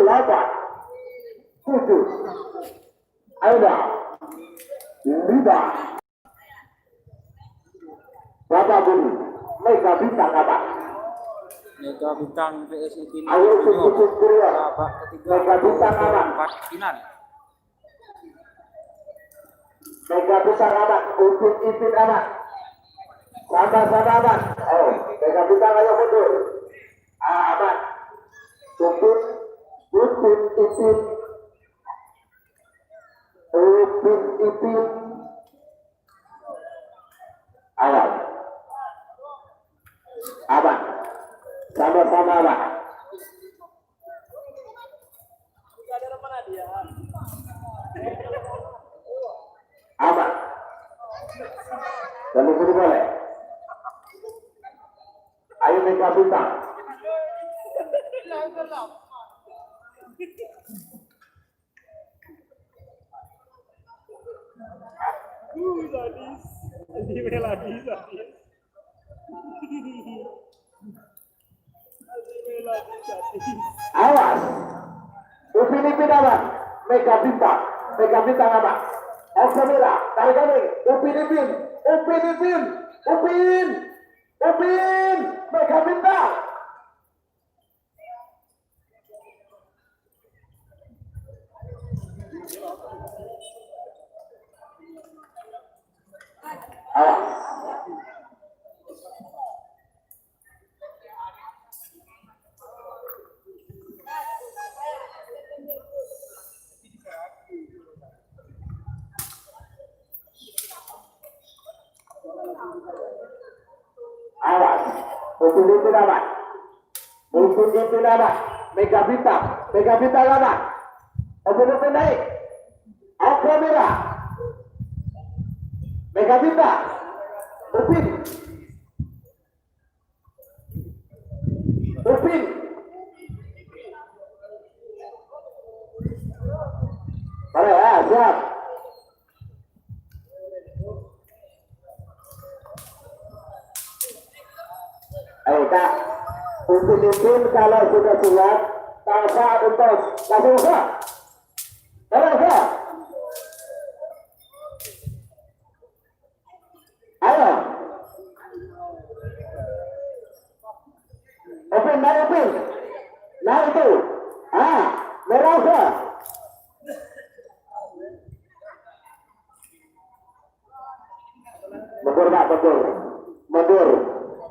8, 7, ada 5. Bapak Budi, Mega Bintang apa? Mega Bintang PS Ultimate Ayo Junior kedua. babak ketiga Mega Bintang apa? perempat final. Mega Bintang apa? Upin Ipin apa? Sama-sama aman. Oh, Mega Bintang ayo mundur. Aman. Upin Ipin. Upin Ipin. Aman. Aman. Sama-sama aman. Aman. Lalu boleh. Ayo Mega Bintang. Awas. Upin Ipin aman. Mega Bintang. Mega Bintang aman. Oke merah. Tarik kambing. Upin Ipin. Upin Ipin. Upin. Upin. Mega Bintang. Awas. Awas. Upin Ipin aman. Upin Ipin aman. Mega Bintang. Mega Bintang aman. Upin Ipin naik. Oke merah. Mega Bintang. Upin. Upin. Mari ya, siap. Ayo Kak. Upin Ipin kalau sudah siap, tangsa untuk langsung usaha. Ayo usaha. Ayo. Upin, naik Upin. Naik itu. Merah usaha. Mundur Pak, mundur. Mundur.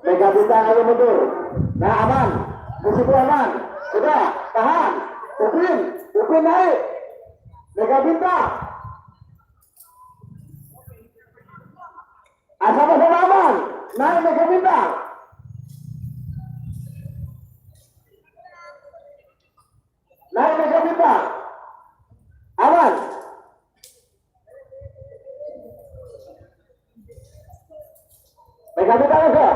Mega Bintang ayo mundur. Nah aman. Disitu aman. Sudah, tahan. Upin. Upin naik. Mega Bintang. Sama-sama aman. Naik Mega Bintang. Naik Mega Bintang. Aman. Mega Bintang aja.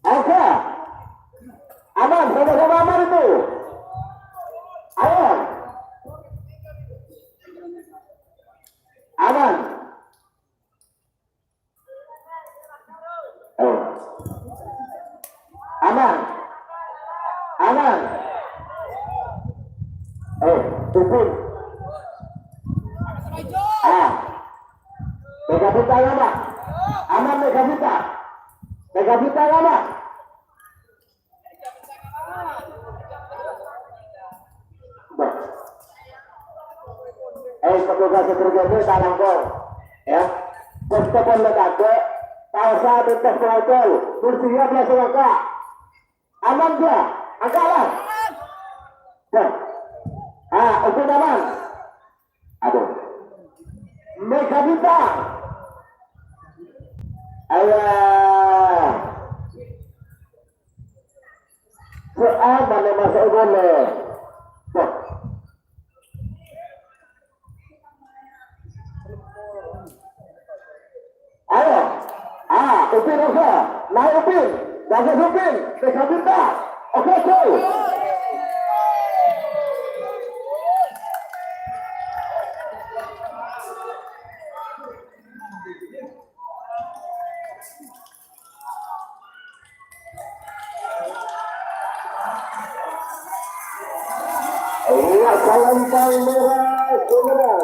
Oke. Aman, sama-sama aman itu. Ayo. Aman. Oh. Aman. Aman. Upin. Mega Bintang aman. Aman Mega Bintang. Mega Bintang aman. Petugas terjadi tanam kol, ya. Pertemuan lekate, pausa tuntas pelacol, bersiap langsung angka. Aman dia, angkalah. Upin aman. Aduh. Mega Bintang. Ayo. Seaman yang masuk boleh. Ayo. Upin usaha. Naik Upin. Bagus Upin. Mega Bintang. Oke, go. Iya, salantang merah Sumenep.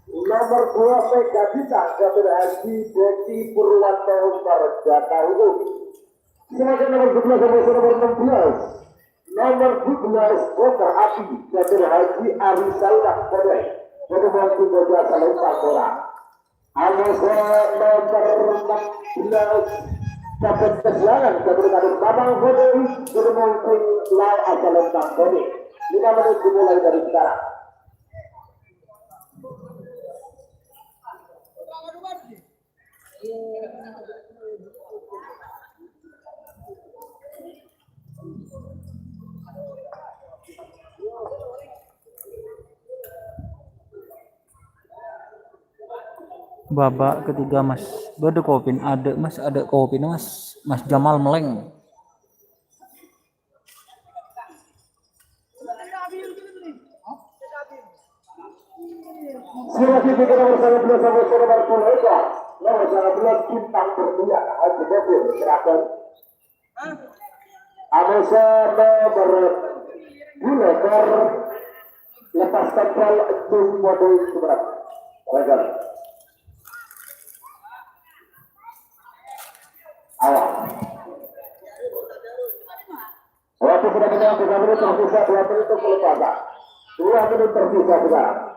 Nomor 2 Mega Bintang Dr. Haji Deki Purwanto Marjaka Hukum. Silakan nomor 11 sampai nomor 16. Nomor 12 Kota Api Dr. Haji Arisallah Kodai. Jadi mampu bocah salantang merah. Amose nomor 16 dapat kesiangan Dr. Haji Babak Kodai. Jadi mampu lai salantang Kodai. 5 menit dimulai dari sekarang. Babak ketiga Mas. Ada kopi, ada Mas, ada kopi Mas. Mas Jamal Meleng. Silakan kita nomor 11 sampai nomor 12. Nomor 11 Bintang Berlian Haji Bobir silakan. Amose nomor 2 lepas tempel itu model Sumenep. Regal. Awal. Waktu sudah menang 3 menit tersisa 2 menit untuk pelepasan. 2 menit tersisa sekarang.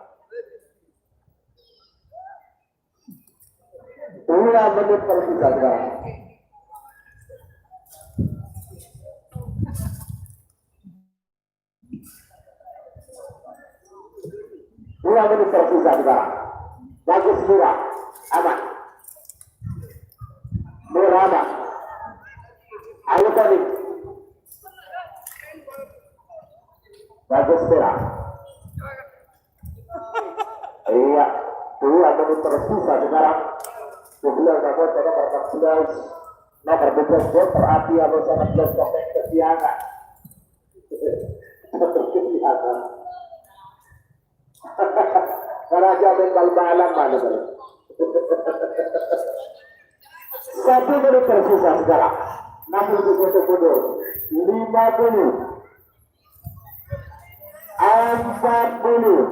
2 menit tersisa sekarang. Dua menit tersisa sekarang. Bagus murah, aman. Murah aman. Ayo tadi. Bagus murah. Iya, 2 menit tersisa sekarang. 12 nomor 14 nomor 12 Dr. Api atau 11 Topeng Kesiangan. Kesiangan. Karena jamin bal-balan mana bro. 1 menit tersisa sekarang. 60 detik mundur. 50, 40,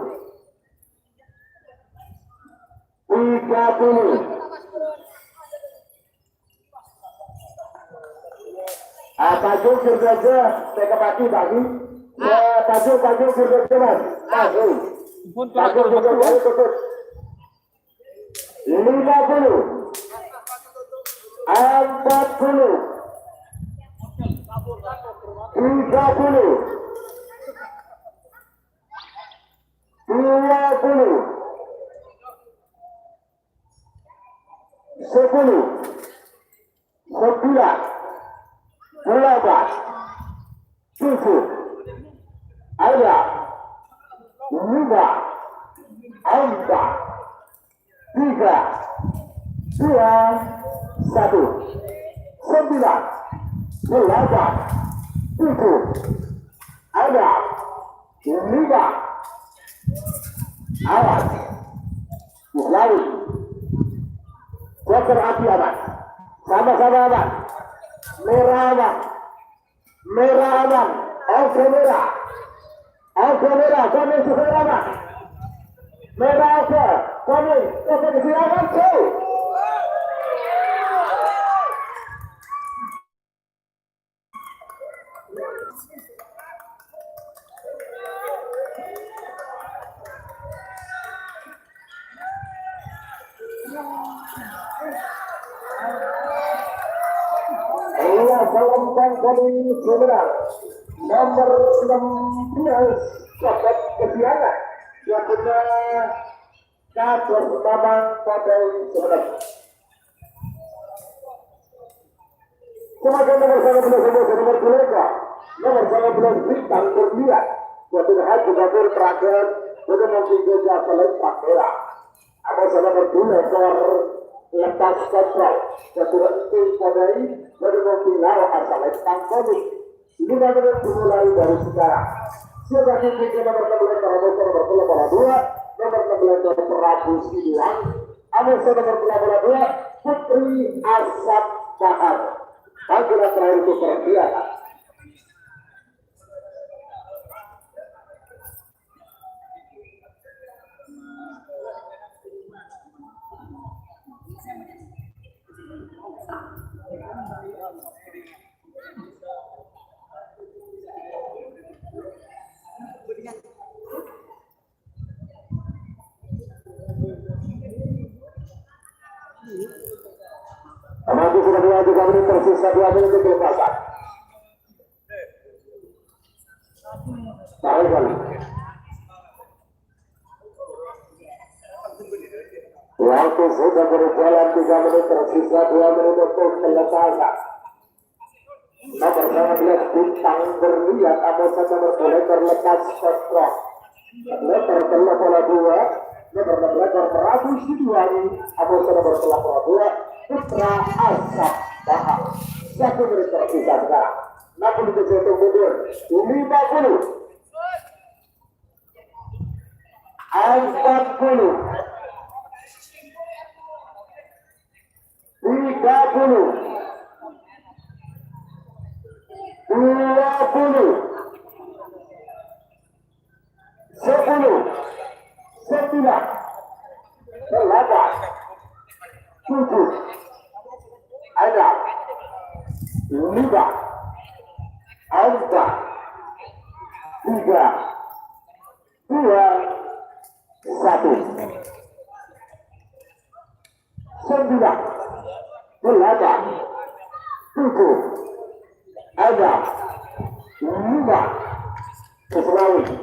30. Tajuk saja, saya kepati bagi. Tajuk saja mas. Tajuk. Tajuk saja tutup. 50, 40, 30, 20, 10, 9, 8, 7, ada 5, 4, 3, 2, 1, 9, 8, 7, ada 5, awas, lalu, Dr. Api aman, sama-sama aman. Merah aman, merah aman, oke merah, kami sesuai aman, merah oke, kami sesuai aman, salambang kali Sumenep nomor 16 dapat kesiangan yang benar kader Mamang pada Sumenep. Kemudian nomor 11 nomor 2 nomor 11 Bintang Berlian yaitu Haji Bobir terakhir untuk mempunyai selain pakera. Ada nomor 2 lepas kontrol keturunan kodai baru mempilau asal tentang komik 5 menit dimulai dari sekarang. Siapa yang nomor 16 nomor 2 nomor 16 Prabu Sidiwang nomor 2 Putri Asap Bahar panggilan terakhir itu perkiraan menit tersisa 2 menit kelepasan. Tarik kali. Waktu sudah berjalan 3 menit tersisa 2 menit untuk kelepasan. Nomor 19 bintang berliat Amosan nomor 2 terlepas kontrol. Letter telah bola 2. Nomor 16 Prabu Sidiwani Amosan nomor 2 Putra Asap Bahal. 1 menit tersisa sekarang. 60 detik mundur. 50 40 30 20 10 9 8 7 ada 5 4 3 2 1 9 8 7 ada 5 keselamatan.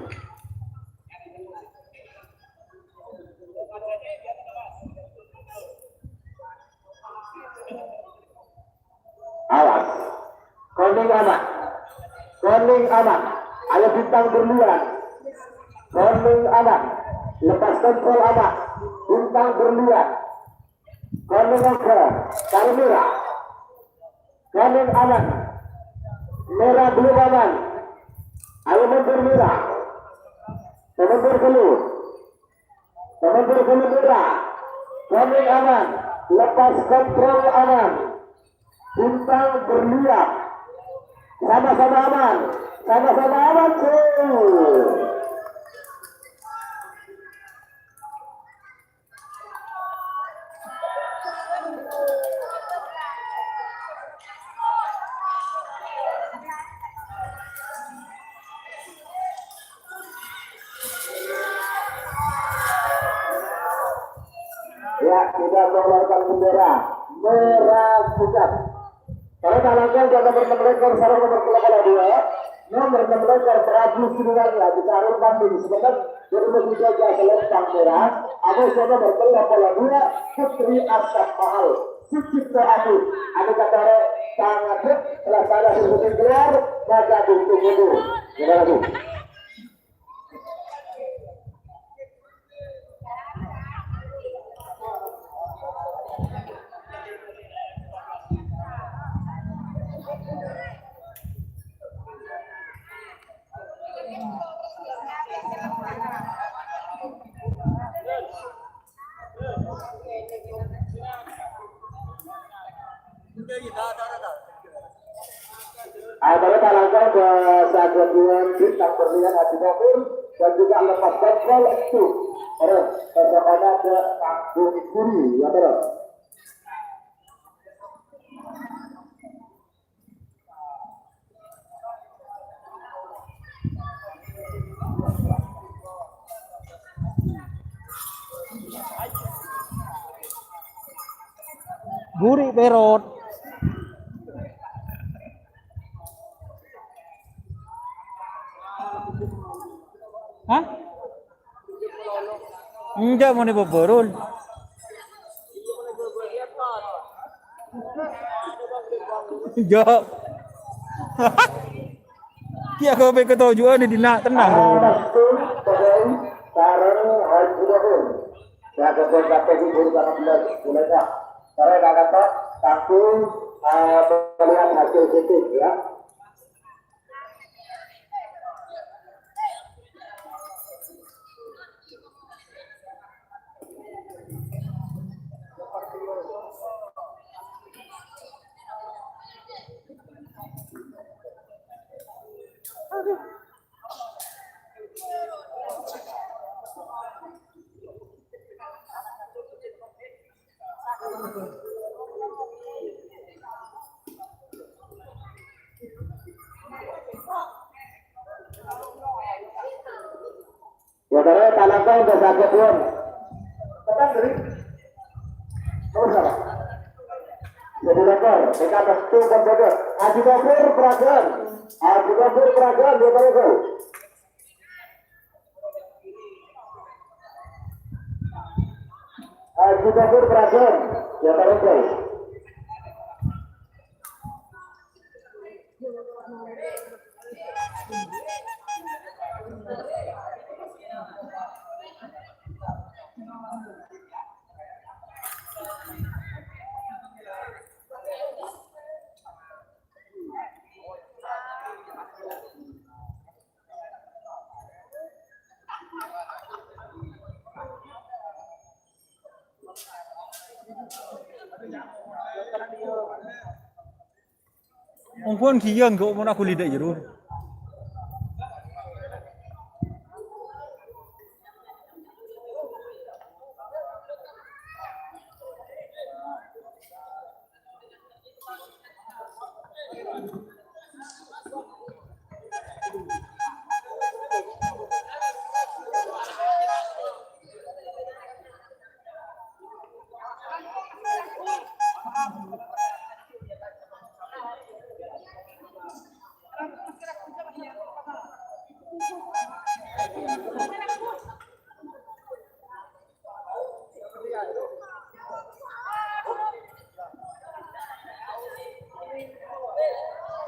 Awas, koning aman, ada bintang berlian, koning aman, lepas kontrol aman, bintang berlian, koning oke, taruh merah, koning aman, merah belum aman, ayo mundur merah, mundur keluar, merah, koning aman, lepas kontrol aman. Bintang berliat sama-sama aman cuy. Ya, kita mengeluarkan bendera merah putih. Kalau talangkan ke nomor 6 rekor sarung nomor 2, nomor 6 rekor Prabu Sidiwani ditaruh banding Sumenep jadi menjaga selempang merah. Amosan nomor 2 Putri Asap Mahal Sucipto Abu. Ada kata sangat telah sana sebutin keluar maka tunggu dulu. Gimana tuh? Ada talangkan ke Saguan bintang berlian Haji Nofir dan juga lepas kontrol itu. Terus kepada ke Kampung Kuri ya terus. Guri perot. Hah? Enggak mau diboborol. Enggak. Kia kau pe ketujuan di nak tenang. Sekarang Haji Nofir. Ya kepada guru karena mulainya. Karena kata takut melihat hasil titik ya. Saudara talangkan ke Saguan. Tekan diri. Oh salah. Jadi rekor, mereka bestu berbeda. Haji Gafur Pragan, Haji Gafur Pragan dia baru. Haji Gafur Pragan dia baru. Ongkon kiyang kok mau aku lidak jeru.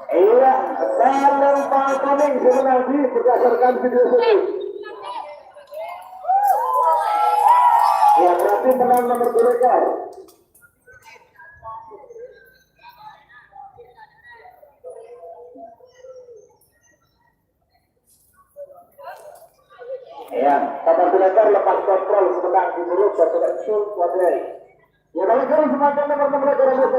Iya, dalam Kuning sebenarnya berdasarkan video ini. Ya berarti menang nomor 2 rekor. Ya, nomor 2 rekor lepas kontrol sebentar di buruk dan tidak shoot wadai. Ya kalau semakin nomor rekor nomor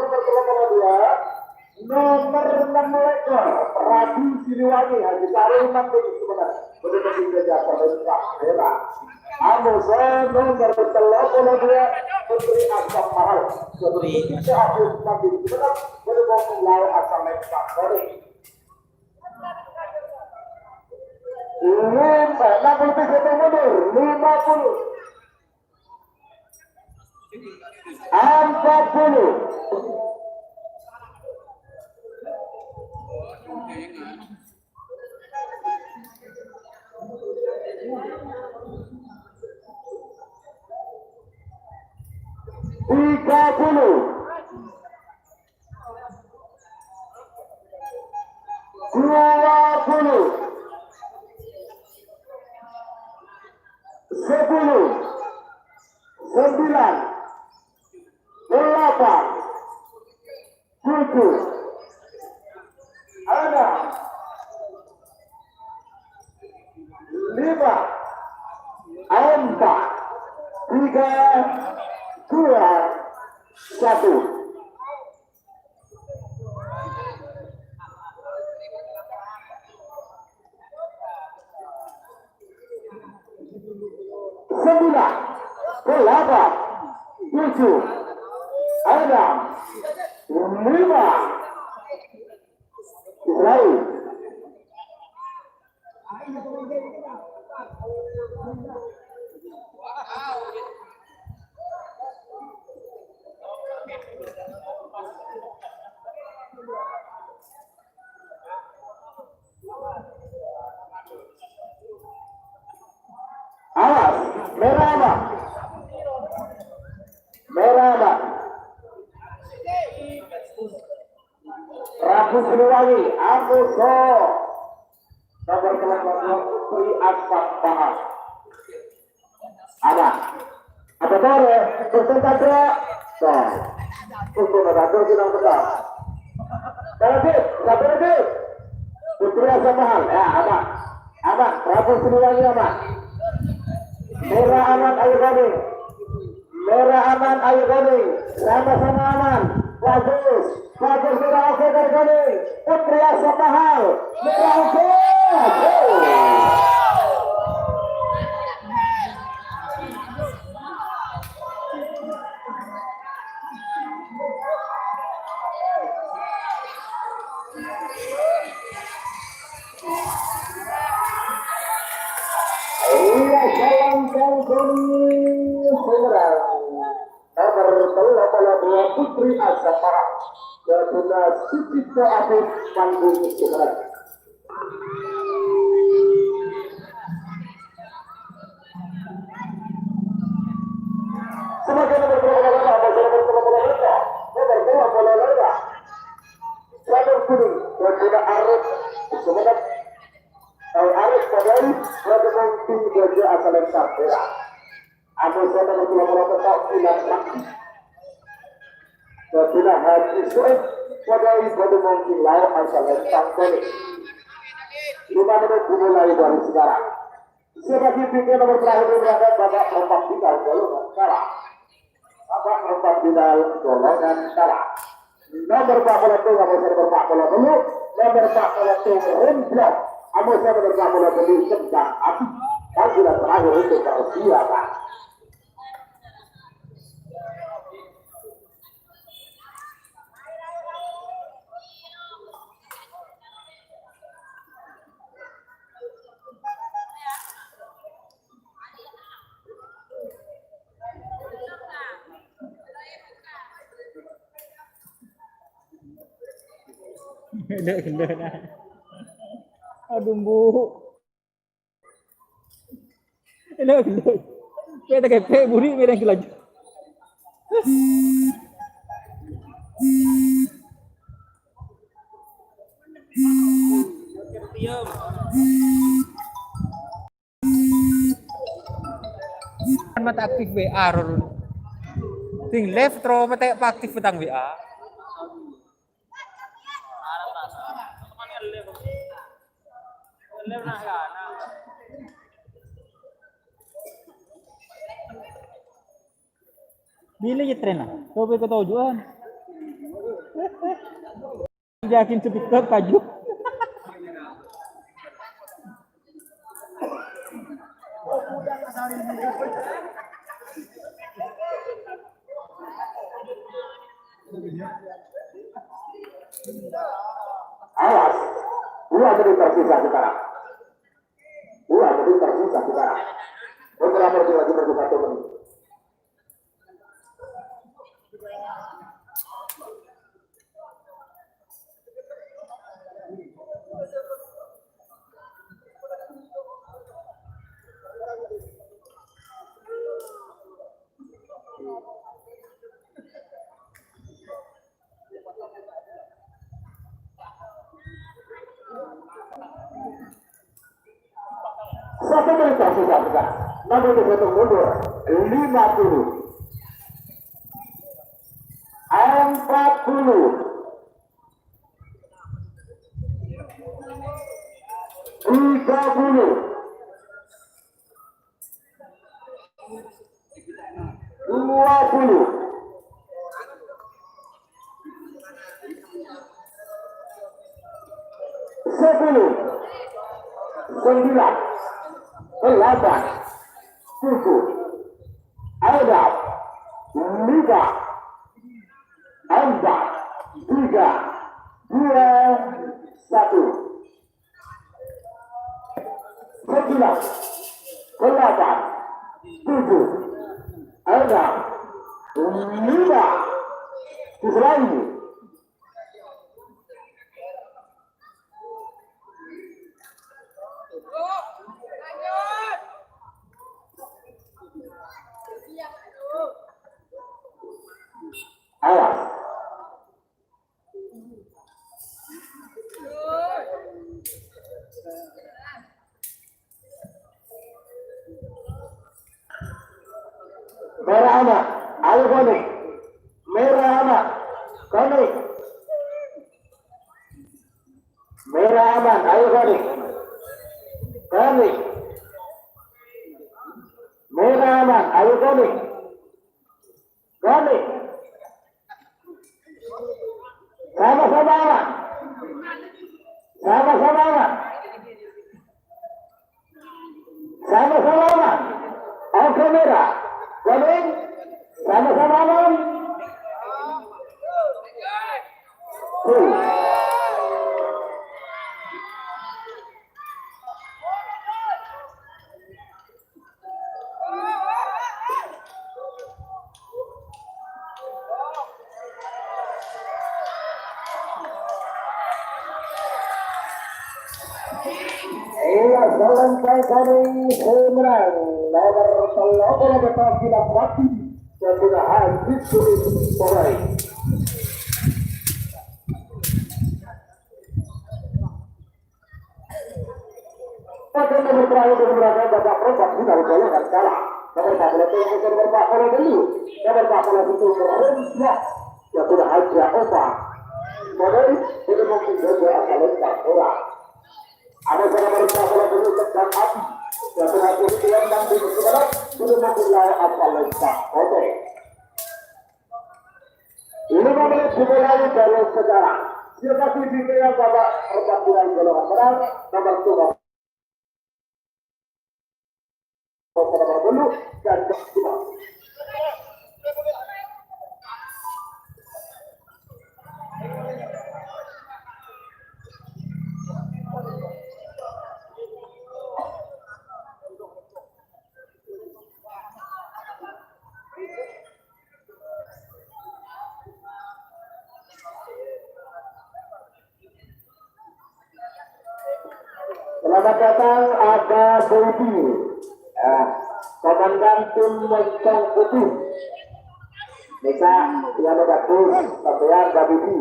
2. Nomor 6 ekor Prabu Siliwangi Haji Kariman sebenarnya benar saja pemerintah daerah. Amusan nomor 32 Putri Asam Mahal Putri Asam Mahal benar berbohong melalui asal lengkap dari 50 mundur 50 40 Awas, merah apa? Merah apa? Prabu Siliwangi, Amuso, nomor 82 Putri Asam Mahal. Ada tore, untuk ada, untuk ada sidang tetap. Berarti, Putri Asam Mahal, ya aman, Prabu Siliwangi aman. Merah aman ayo kuning, merah aman ayo kuning, sama-sama aman, bagus merah oke dari kuning, Putri Asam Mahal, merah oke. Nomor 32 Putri Asam Mahal. Sebelah Sucipto Afif Panggung Sumenep. Sebagai nomor jalur kuning berkuda Arif Sumenep. Arif Padai bergabung tim Gajah asal Sartera. Aku saya nomor tetap bulan praktis. Berkuda Haji Sueb Padai bergabung tim Lau asal Sartera. 5 menit dimulai dari sekarang. Sebagai tiga nomor terakhir berada babak perempat final golongan kalah. Babak perempat final golongan kalah. Nomor 41 kamu saya berpakola dulu. Nomor 41 Remblok. Kamu saya berpakola dulu sedang api. Dan sudah terakhir untuk persiapan. Gede dah. Aduh bu. Gede. Kita kayak buri merah lagi. Mata aktif WA rurun. Ting left throw mata aktif petang WA. Bila je tren lah. Kau pergi ke tujuan. Yakin sepikir kaju. Awas, dua menit tersisa sekarang. 2 menit tersisa sekarang. Beberapa menit lagi bersisa 1 menit. Satu menit tersisa sekarang. Namun satu mundur 50, 40, 30, 20, 10, 9, 8, 7, 6, 5, 4, 3, 2, 1. 9, 8, 7, 6, 5, lagi. Awas. Merah anak, ayo konik. Merah anak, konik. Merah aman, ayo konik. Konik. Merah aman, ayo konik. Konik. Sama-sama aman. Sama-sama aman. Sama-sama aman. Oke merah. Koning. Sama-sama aman. Iya, selesai dari Sumenep. Nomor 8 betul tidak mati. Dan sudah habis sulit mulai. Pada nomor terakhir beberapa babak perempat sudah golongan kalah. Nomor 14 itu nomor 40 dulu. Nomor 40 itu berhenti. Ya sudah aja opa. Mulai sudah mungkin saja asal lepas orang. Ada nomor 40 dulu tentang api. Ya sudah kemudian dan di sebelah sudah mungkin lawan asal lepas. Oke. Ini menit dimulai dari sekarang. Siapa sih yang babak perempat final golongan menang? Nomor 2. Nomor dulu dan kedua. Selamat datang ada Bobi, komandan tim Moncong Putih. Mereka yang berbagus, sampean Bobi.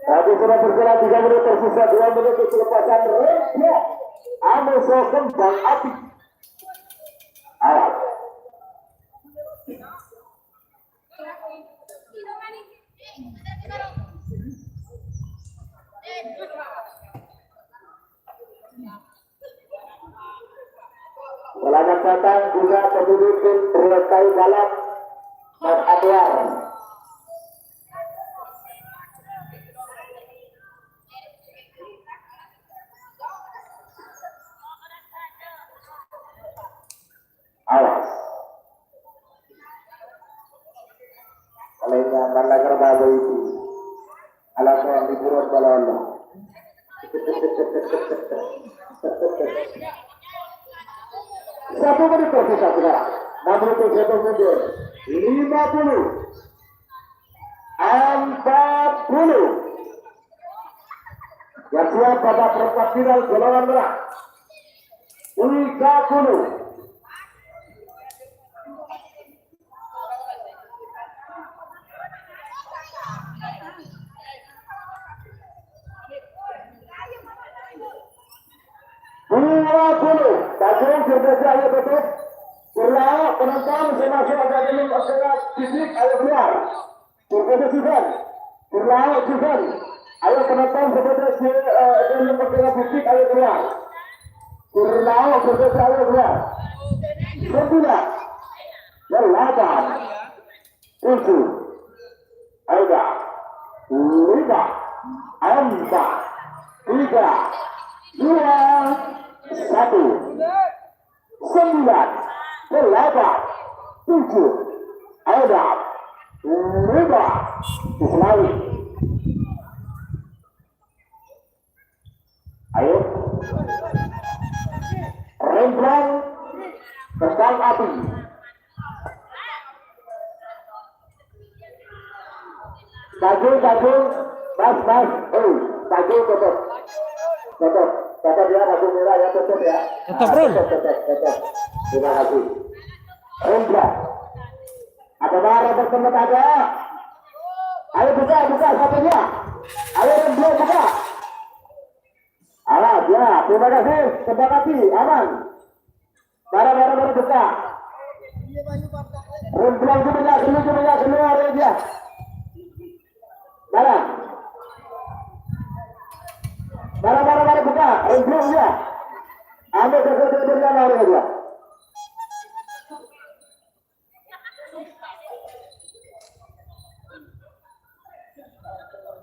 Tadi sudah berjalan 3 menit tersisa 2 menit kelepasan remnya. Amuso kembang api. Awas. Selamat datang juga penduduk tim Berlekai Dalam Mas Adwar. Awas. Kalainya mana kerbaga itu. Alas orang liburan balon. Satu menit tersisa sekarang. Namun itu satu mundur. 50, 40. Yang siap pada perempat final golongan merah. 30. Tajam berbeza ayo betul. Berlalu penonton masing-masing ada dalam masalah fisik ayo keluar. Berbeza juga. Berlalu juga. Ayo penonton berbeza dalam masalah fisik ayo keluar. Berlalu berbeza ayo keluar. 9, 8, 7, ada 5, 4, 3, 2, 1, 9, 8, 7, ada 5, diselari. Ayo, rembang kembang api. Tajung, mas, tutup. Kata dia lagu merah ya, tutup ya. Tutup, bro. Tutup. Terima kasih. Rembang. Ada marah berteman ada. Ayo buka satunya. Ayo rembang buka. Alah, ya, terima kasih. Terima kasih, aman. Barang buka. Rembang keluar ya. Barang buka, rembang ya. Ambil sesuatu aja.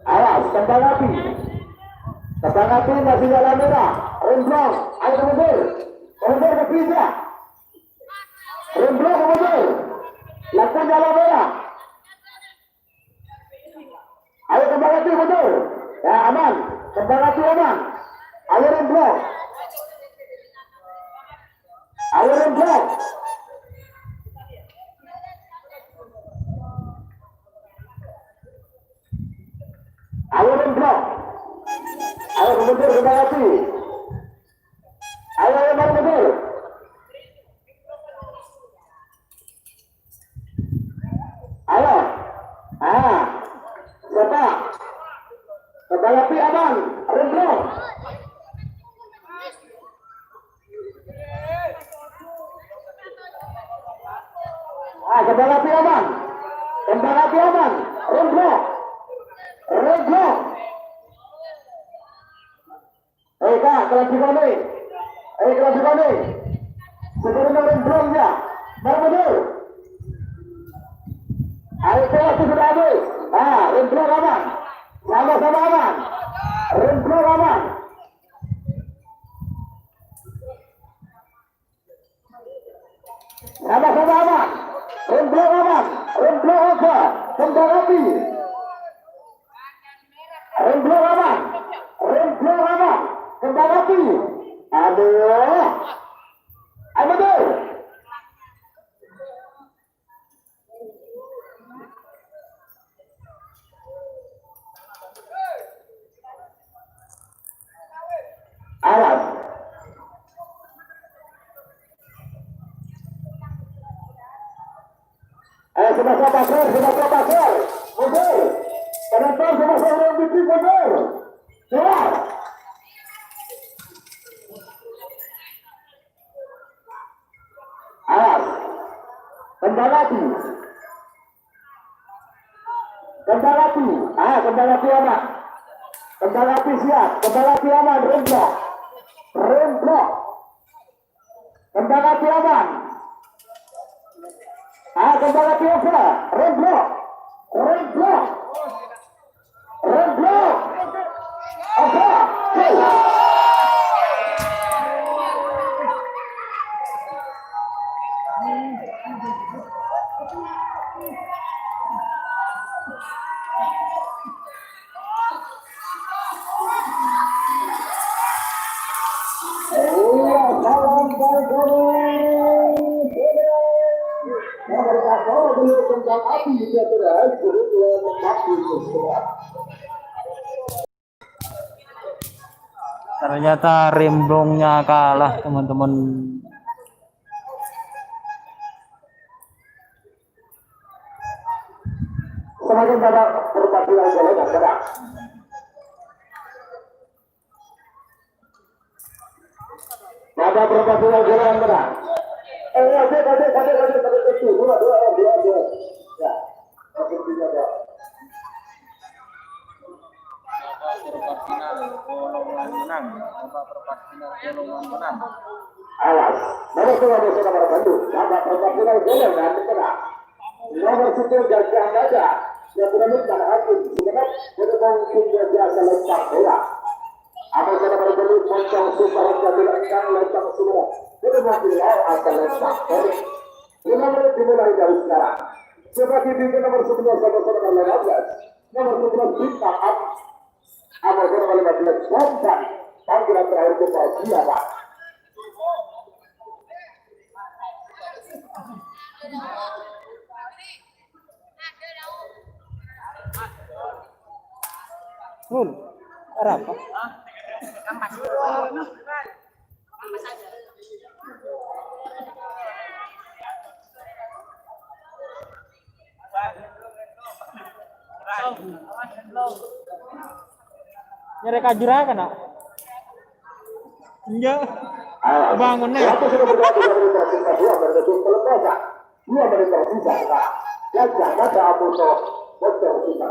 Awas, kembang api masih nyala merah. Rembang, ayo mundur ke tiga. Rembang mundur. Lampu nyala merah. Ayo kembang api mundur. Ya aman, kembang api aman. Ayo rembang. mundur kembali lagi. Ayo yang baru mundur. Ayo. Siapa? Kembali lagi aman. Remblong. Kembali lagi aman. Kembali lagi aman. Remblong. Remblong. Kak, kelas gimana? Kelas gimana? Sebelum remblong ya. Baru mundur. Ayo kelas sudah habis. Remblong aman. Sama-sama aman. Remblong aman. Sama-sama aman. Remblong aman. Remblong apa? Kembali lagi. Remblong aman. Remblong aman. Kembali lagi. Aduh. Ayo mundur. Awas. Semasa pasir, mundur. Penonton semasa orang bikin mundur. Keluar. Awas. Kembali lagi. Kembali lagi. Kembali lagi aman. Kembali lagi siap. Kembali lagi aman. Remblong. Remblong. Kembali lagi aman. Kembali lagi apa? Remblong. Remblong. Remblong. Apa? Ternyata remblongnya kalah, teman-teman. Semakin pada perpaduan jalan dan berat. Pada perpaduan jalan dan berat. Dua. Ya. Oke, tiga. Awas, nomor 2 nomor Bandung, babak perempat final golong dan tengah. Nomor 10 gajah gajah, yang menemukan hakim Sumenep menemukan hingga biasa lempar bola. Apa kata nomor 2 moncong super kabilankan lempar Sumenep menemukan lawan asal lempar bola. 5 menit dimulai dari sekarang. Sebagai di nomor 11 nomor 15, nomor 11 bintang up. Apa kata nomor 15 bomba. Panggilan terakhir kepala siapa? Apa? Nyari kajurakan nak? Enggak. Bangunnya ya. Dua menit tersisa. Gajah gajah Amuso bocor kita.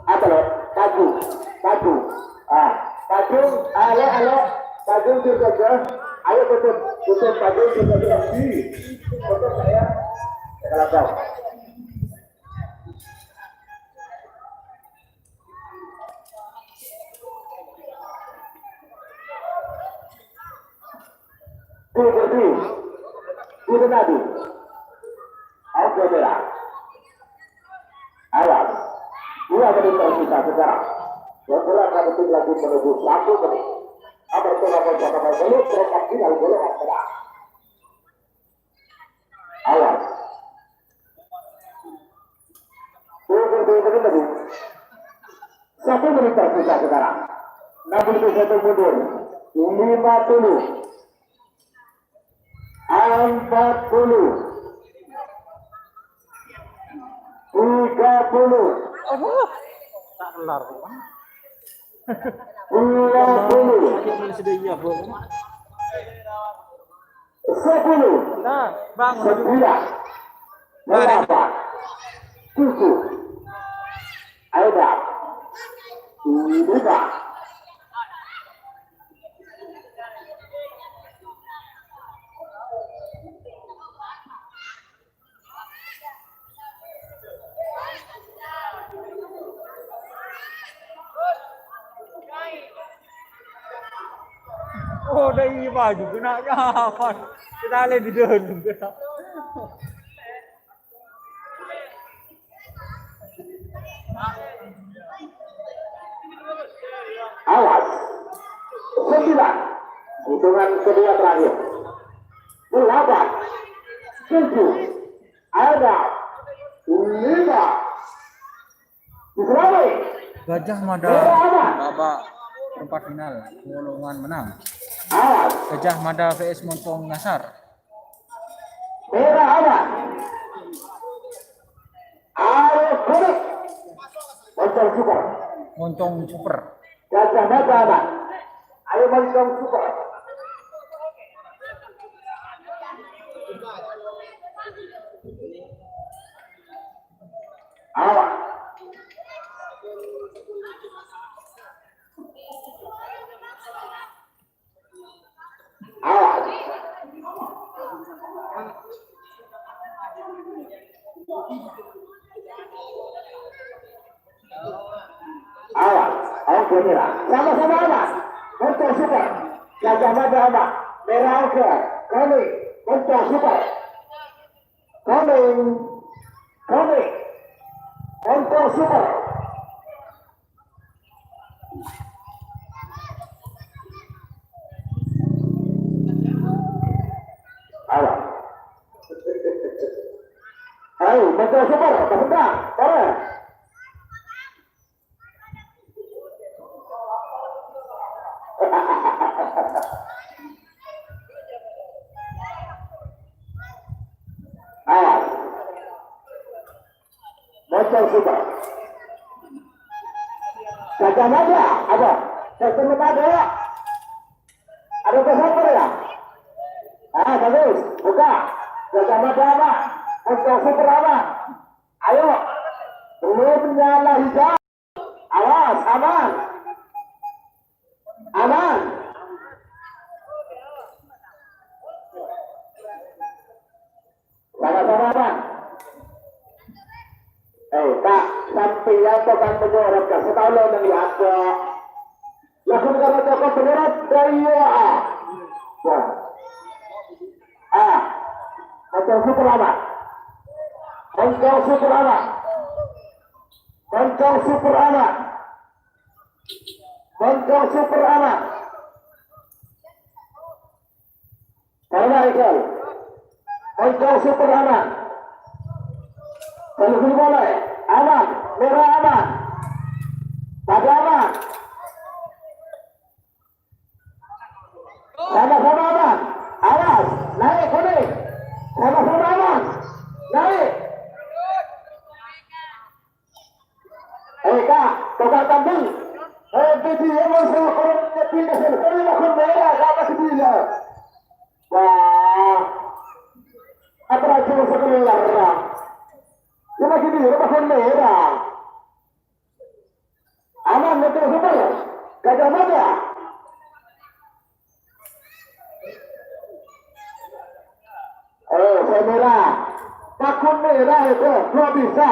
Apa lo? Kaju. Kaju. Halo. Kaju juga. Ayo tutup Kaju juga lagi. Tutup saya. Kalau kau. Itu tadi. Oke, merah. Awas. Dua menit tersisa sekarang. Setelah kami lagi menuju 1 menit. Apertura Polda nomor 10 perempat final golongan tengah. Awas. Tunggu. 1 menit tersisa sekarang. 61 mundur. 50. 40. 30. Tak kelar. 20. 10. Nah, Bang. 9. 8. 7. Ada. 5. Oh, dari baju kena kapan? Kita lihat di dalam. Awas. 9. Hitungan kedua terakhir. 8. 7. Ada. 5. Diseramai. Gajah Mada babak perempat final golongan menang. Awas. Gajah Mada vs Montong Ngasar. Merah aman. Arus kuning. Montong super. Montong Super. Gajah Mada aman. Ayo Montong super. Awas. Awas. Awas. Oke merah. Sama-sama aman. Montong super. Gajah Mada aman. Merah oke. Kuning. Montong super. Kuning. Montong super. Awas. Ayo, Montong super. Berhenti. Boleh. Awas. Montong super. Gajah Mada ada. Sumenep ada. Ada peserta ya? Bagus. Buka. Gajah Mada apa? Montong super apa? Ayo. Belum nyala hijau. Awas, aman. Aman. Sama-sama aman. Tak sampai apa kan penyorot kan setahun yang lihat kok. Langsung karena cokok penyorot dari Montong super aman. Montong super aman. Montong super aman. Montong super aman. Karena itu Montong super aman. Kalau boleh aman, merah aman, pada aman, sama-sama aman, awas, naik kuning, sama-sama aman, naik. Kak, tukang kambing, jadi emosi orang pindah sini, lakukan merah, apa sih dia? Wah, apa lagi masuk ke luar? Cuma gini, lepas merah. Aman, Montong super. Gajah Mada. Saya merah. Takut merah itu, nggak bisa.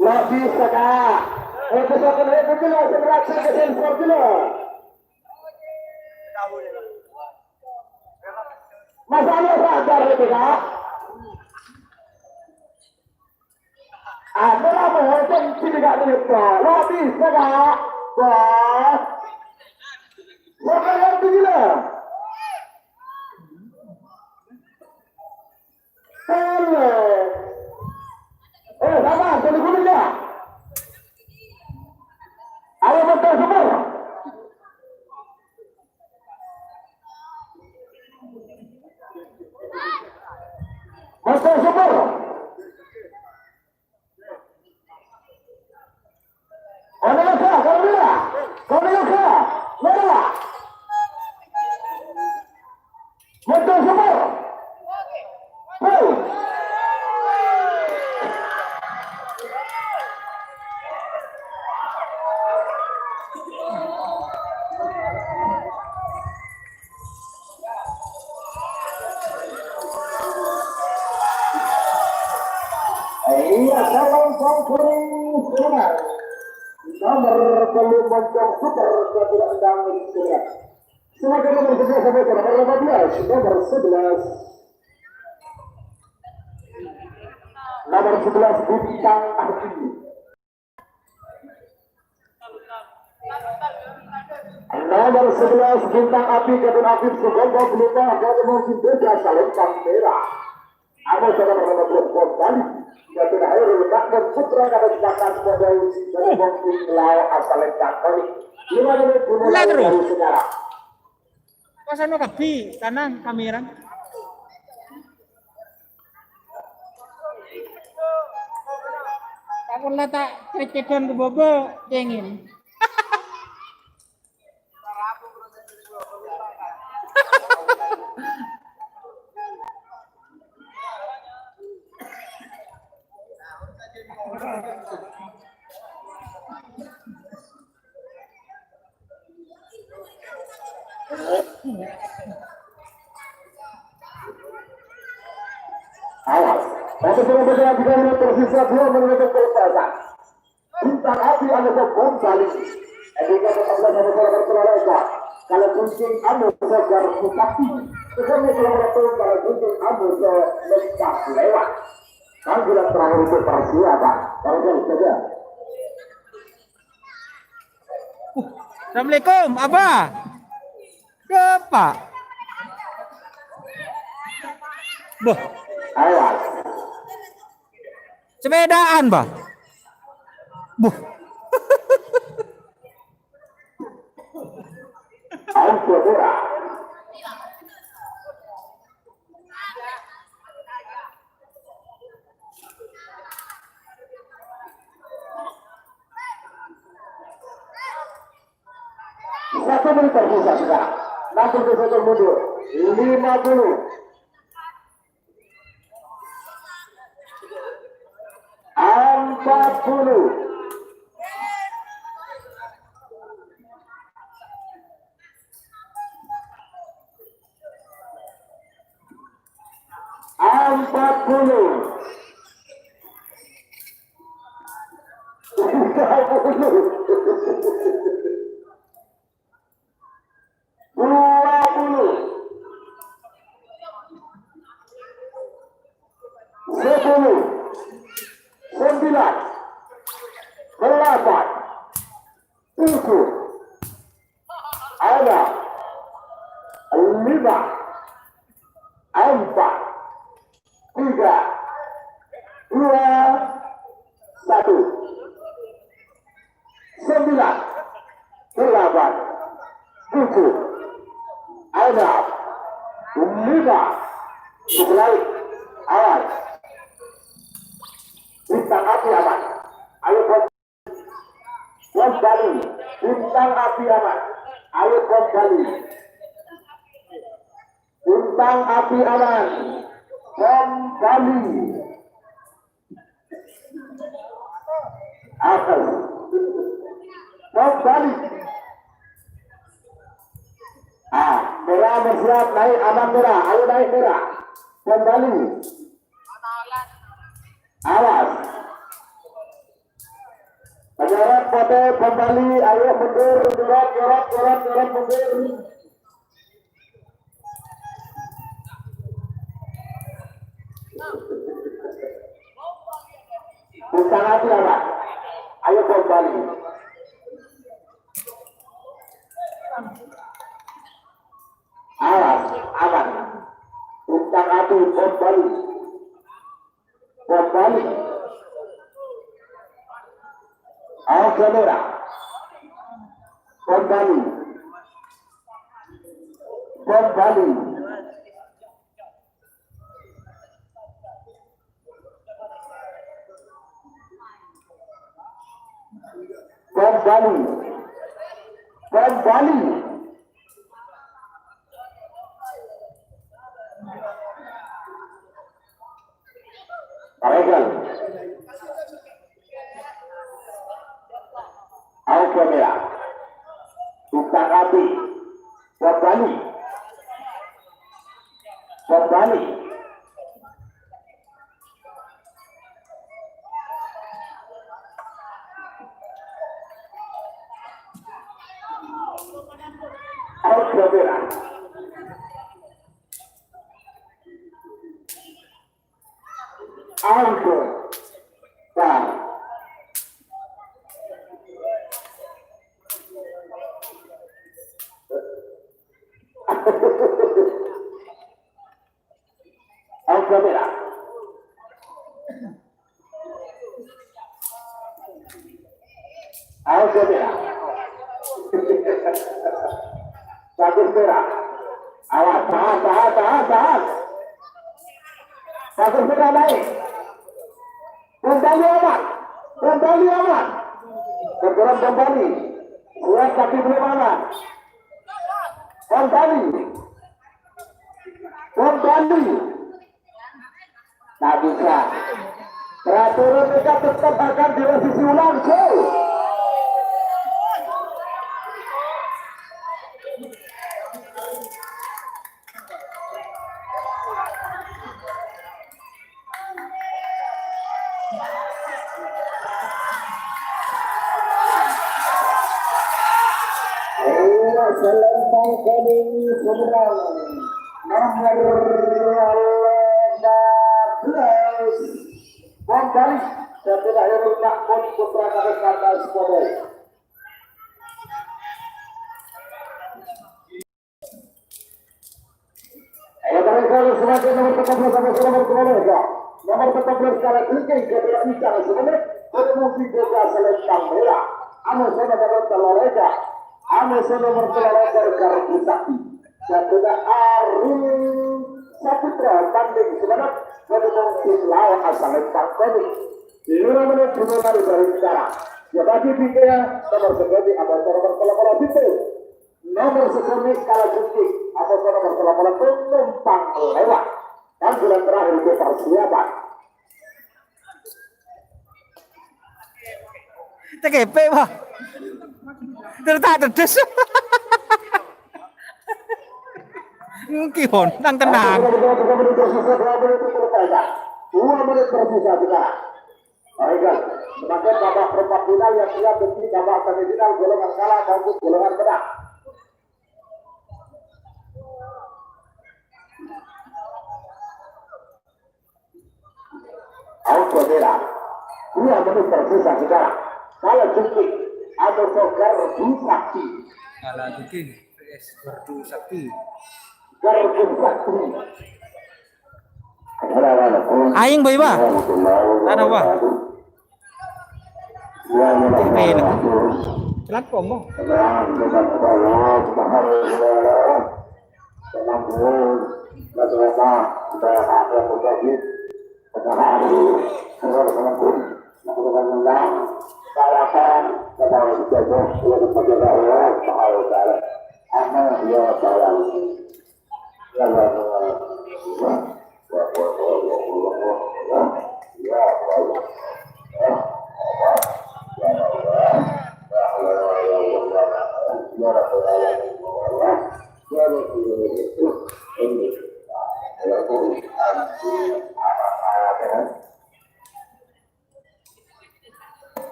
Nggak bisa, Kak. Itu dulu, sebelah ke sensor dulu. Masalah Sabar tiga. Adalah mohon tidak terlupa. Lebih segak. Bos. Siapa yang tinggi? Sama, jadi kuning ya. Ayo betul semua. Betul semua. Onelaka, Kamila, Kamila, Mela. Betul semua. Iya, kalau kuning Sumenep. Nomor 10 Moncong Super tidak sedang Sumenep. Sebagai nomor 11 sampai ke nomor 15, nomor 11. Nomor 11 Bintang Api. Nomor 11 Bintang Api Kabin Afif Sugombong Beluma dari Mungkin Beda Salentang Merah. Amo sudah bernomor kembali. Kabin Air Letakkan Putra Kada Sepakat Model dari Mungkin Lau Salentang Kali. 5 menit dimulai dari sejarah. Pasano kapi kanang kamera. Takon lah tak kriketan ke bobo dengin. Awas, untuk berjalan 3 menit tersisa 2 menit selesai. Bintang Api ada bom kali. Edika tetaplah sama salah berkeloleka. Kalau kuncing anu segar kutaki, sebenarnya kolaborator kalau kuncing anu selengkap lewat. Panggilan terakhir itu persiapan. Kalau saja. Assalamualaikum, Abah. Apa? Boh, Awas. sepedaan, Bah. Boh. Ampura. Satu menit tersisa sekarang. 61 mundur. 50. Empat puluh. Bintang api aman. Ayo kembali. Bintang api aman. Ayo kembali. Bintang api aman. Kembali. Akan. Kembali. Merah bersiap naik aman merah. Ayo naik merah. Kembali. Awas. Menyeret pada kembali. Ayo mundur. Mundur. hati aman. Ayo kembali. Awas, aman. Utang hati kembali. Kembali. Oke merah. Kembali. Kembali. Kembali. Kembali. Regal. Oke merah. Utang hati. Kembali. Kembali. Oke merah. Oke. Nah. Oke merah. Oke merah. Bagus merah. Awas, tahan. Bagus merah naik. Kembali aman. Bergerak kembali. Kuat tapi belum aman. Kembali. Tak bisa. Peraturan mereka tetap akan direvisi ulang. Selempang kali seberang nomor 11 kembali setelah Irina Mon Putra Kakak Sepuluh. Ayo tarik kali semakin nomor 14 sampai nomor 12. Nomor 14 kali ini kebetulan bicara Sumenep bermungkin juga selempang merah. Anu sana dapat telurega. Anu nomor telurega kartu sapi. Setelah Arun Saputra tanding Sumenep bermungkin lawan asal selempang kali. 5 menit dimulai dari sekarang. Ya bagi tiga nomor segede atau nomor telepon itu. Nomor segede kalau suntik atau nomor telepon itu numpang lewat. Dan bulan terakhir itu persiapan. TGP Pak. Terus. Mungkin nang tenang. 2 menit tersisa sekarang. Baiklah, semakin babak perempat final yang siap bukti babak semifinal golongan kalah maupun golongan menang. Auto merah. 2 menit tersisa sekarang. Kalau cukup atau gardu sakti. Kalau bikin PS gardu sakti. Gardu sakti. Aing boy ba? Ano ba? Pila. Platform mo.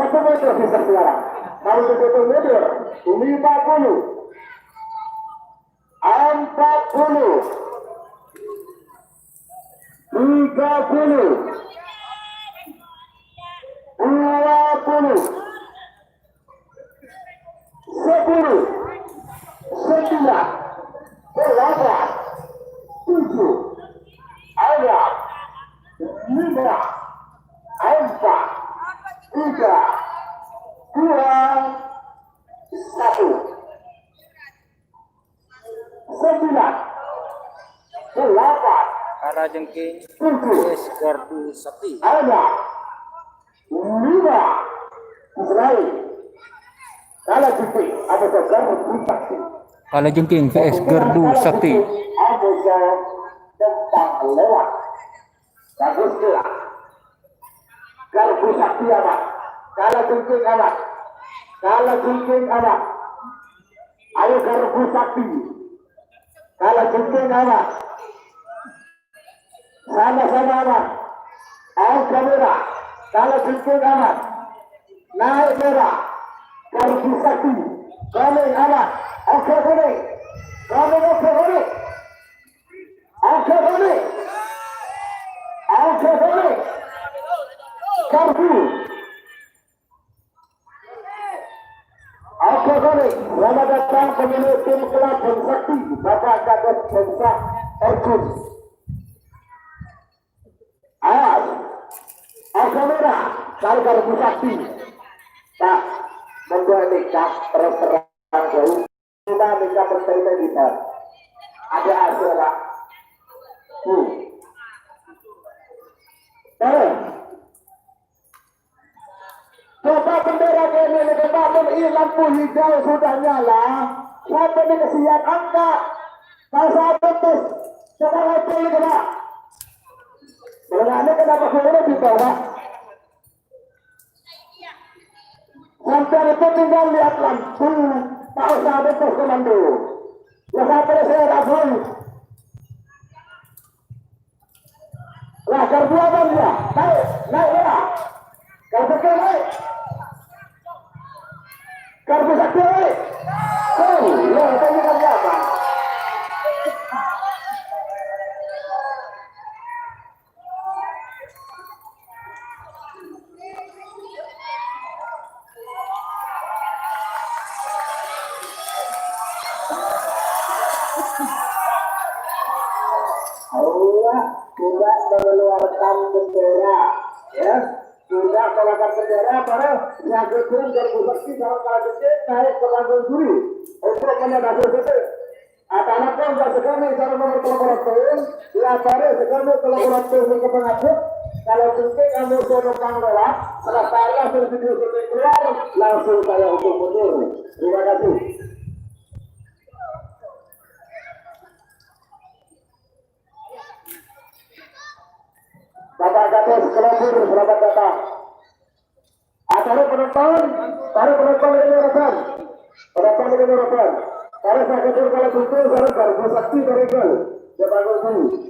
Satu meter sisa sekarang. Kalau betul meter 50, 40, 30, 20, 10, 9, 8, 7, 6, 5, 4, 3, 2, 1. 9, 8, Kala jengking 7, es gardu sapi. 6, 5, Israel. Kalau jepit, ada segar berbukti. Kala jengking vs gardu sakti. Ada tentang lewat. Bagus pula. Gardu sakti apa? Kalau jengking apa? Kalau jengking apa? Ayo gardu sakti. Kalau jengking apa? Sama-sama amat. Ayo kamera. Kalau jengking amat. Naik merah. Gardu sakti. Kuning amat. Oke kuning. Kuning oke kuning. Oke kuning. Oke kuning. Gardu. Oke kuning. Selamat datang pemilik tim kelab Sakti. Bapak Gatot Bangsa Orkun. Awas, oke merah, kalau gardu sakti, tak membuat nikah terus-terusan jauh, kita nikah bercerita. Ada hasil pak. Terus, coba bendera ini dibangun, lampu hijau sudah nyala, sampai di kesian angkat, kalau sampai tes, coba ngepel ini pak. Mengenai kenapa sudah di bawah? Sampai itu tinggal lihat lampu, tak usah ada pos komando. Ya sampai saya rapor. Lah gardu apa dia? Naik ya. Gardu naik. Gardu sakti naik. Oh, ya itu kan apa? Allah tidak mengeluarkan bendera, ya, tidak melakukan bendera para nyagetin gardu sakti sama kalah gede naik ke panggung juri untuk menyaksikan itu. Anak pun tidak sekali cara nomor kolaborator, lapare sekali kolaborator ke pengasuh. Kalau mungkin kamu sudah panggola, setelah saya video keluar langsung saya hukum mundur. Terima kasih. Bapak Gatot Kelabur, selamat datang. Taruh penonton ini rekan. Penonton ini rekan. Taruh sakit kalau kumpul, taruh gardu sakti dari gol. Jangan dulu.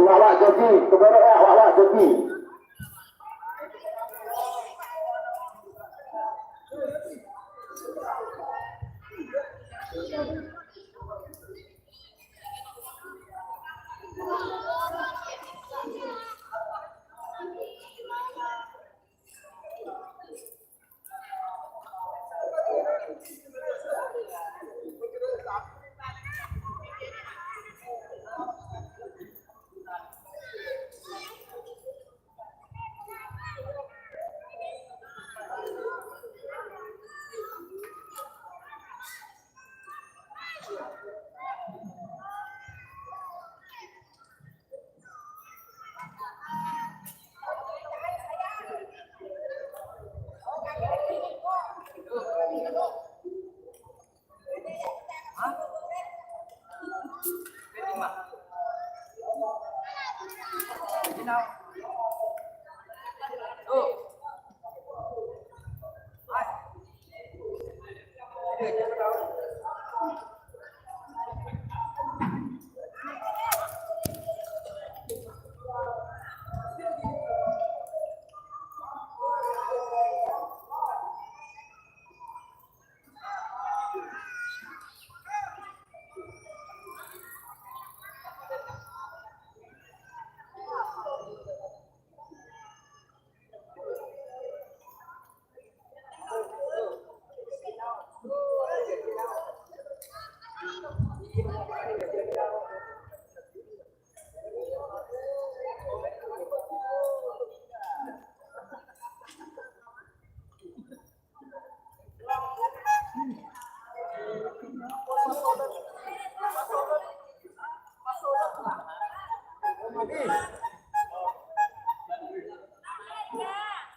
Wawak jogi, kepada wawak jogi.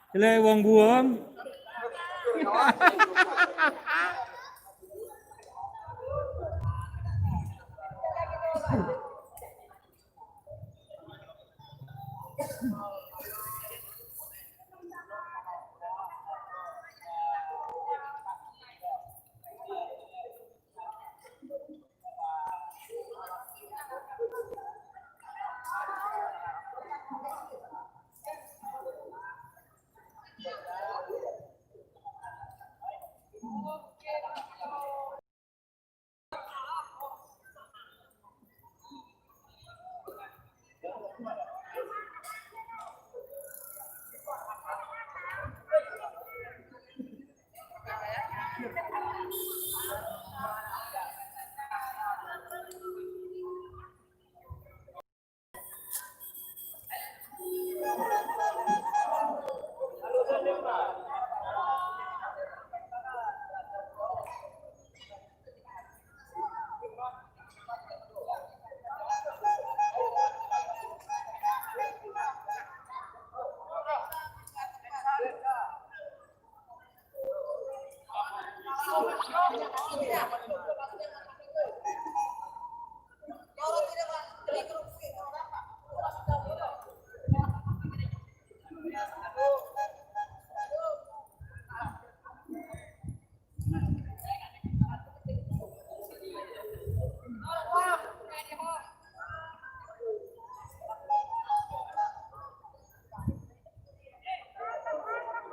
Jelek wong buang.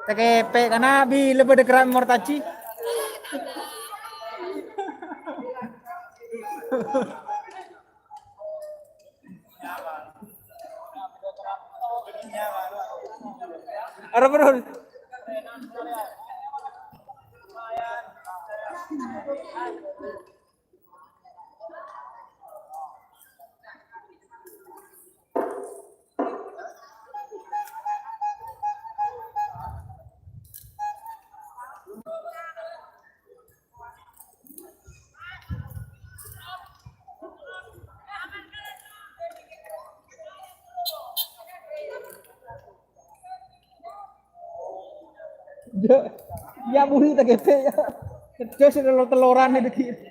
TKP karena bi lebih dekat mortaci. Ada bro. Ya buri TKP ya. Kecil sih teloran itu gitu.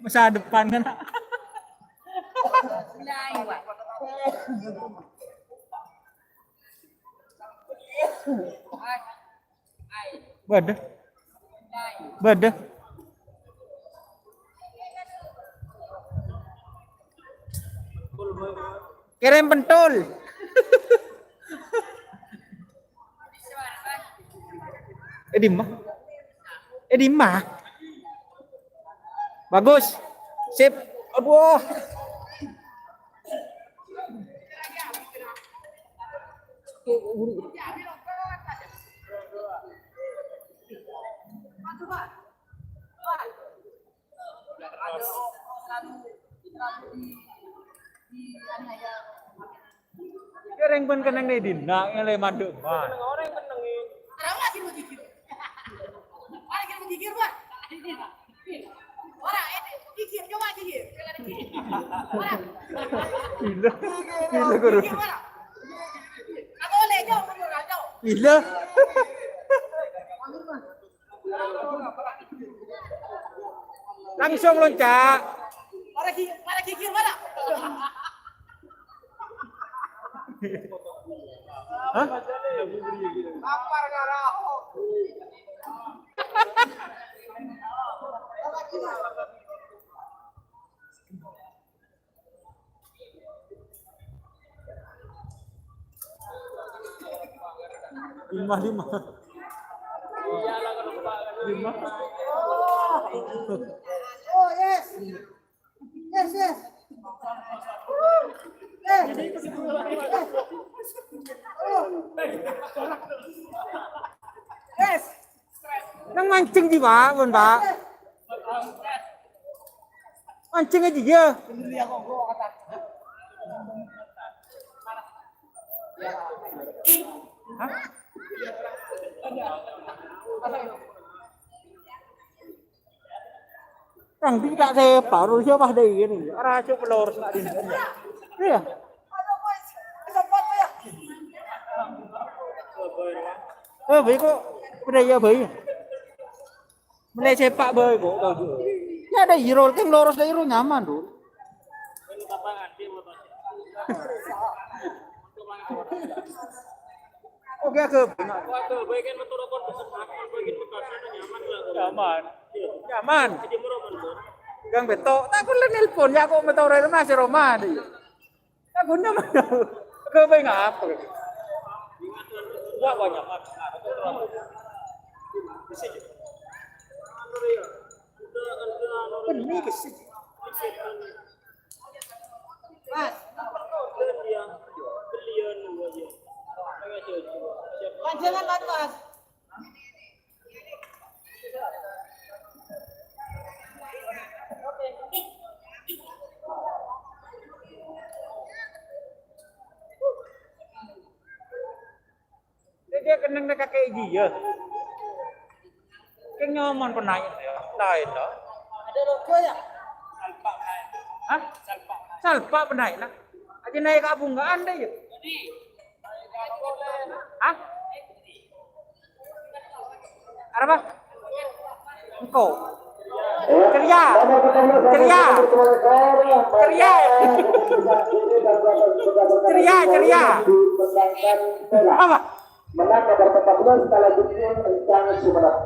Masa depan kan. Badah. Badah. Kirim pentul. Di mah. Bagus. Sip. Aduh. Kereng pun kenang nih dina ngele manduk. Orang kenangi. Orang lagi mau gigir. Orang lagi mau gigir, Pak. Orang ini gigir, coba gigir. Orang. Gila guru. Aku boleh jauh, jauh. Gila. Langsung loncat. Para gigir mana? Hah? Lapar ngaraho. Lima. Oh yes. Yes. Yes. Nang mancing di Pak, Bun Pak. Mancing aja dia. Hah? Yang tidak sepak, harus siapa deh ini. Arah coba lurus nak di sini. Iya. Bayi kok budaya bayi. Mulai sepak bayi kok tahu. Ya ada hero, kan lurus dari hero nyaman tuh. Oke ke benar. Bayi kan betul kon bersemangat, bayi nyaman lah. Nyaman. Nyaman. Gang betok, tak aku nelpon ya kok betok dari masih Roma deh. Tak guna mana? Ke bayi ngapa? Wah banyak mak. Ini kesini. Mas, panjangan atas. Dia kena nak kakek dia. Kan nyaman penaik ya, lain dah. Ada logo ya? Salpak naik. Hah? Salpak. Salpak penaik lah. Aja naik kabung enggak ada ya? Hah? Apa? Engkau. Ceria. Ceria. Ceria. Ceria, ceria. Apa? Menang nomor 14 Kala Gunung Kencang Sumenep.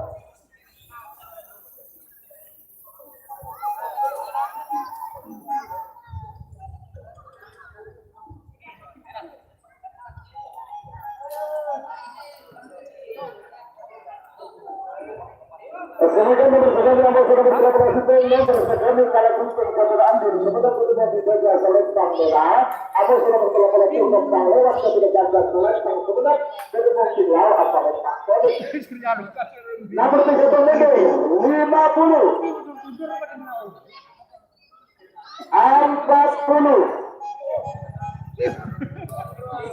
Kemudian nomor 9 yang sudah berkolaborasi dengan bersegani Kala Gunung Kencang Ambil sebentar sudah dijaga selentang merah. Atau sudah berkolaborasi tentang lewat ke tidak jaga selentang sebentar dari mungkin lawan apa lentang. Nomor 30 50 40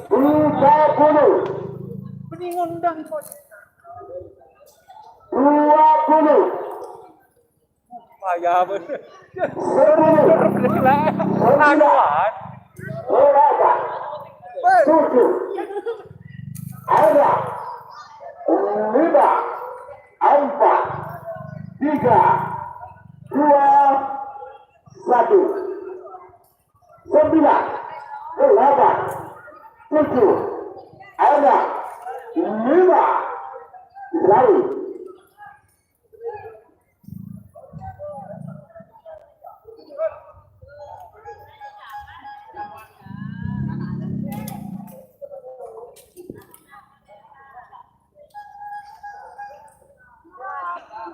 30 Bening undang kok. 20 Payah bener. 10 Aduan. berapa? 7 ada 5 4 3 2 1 9 8 7 ada 5 lalu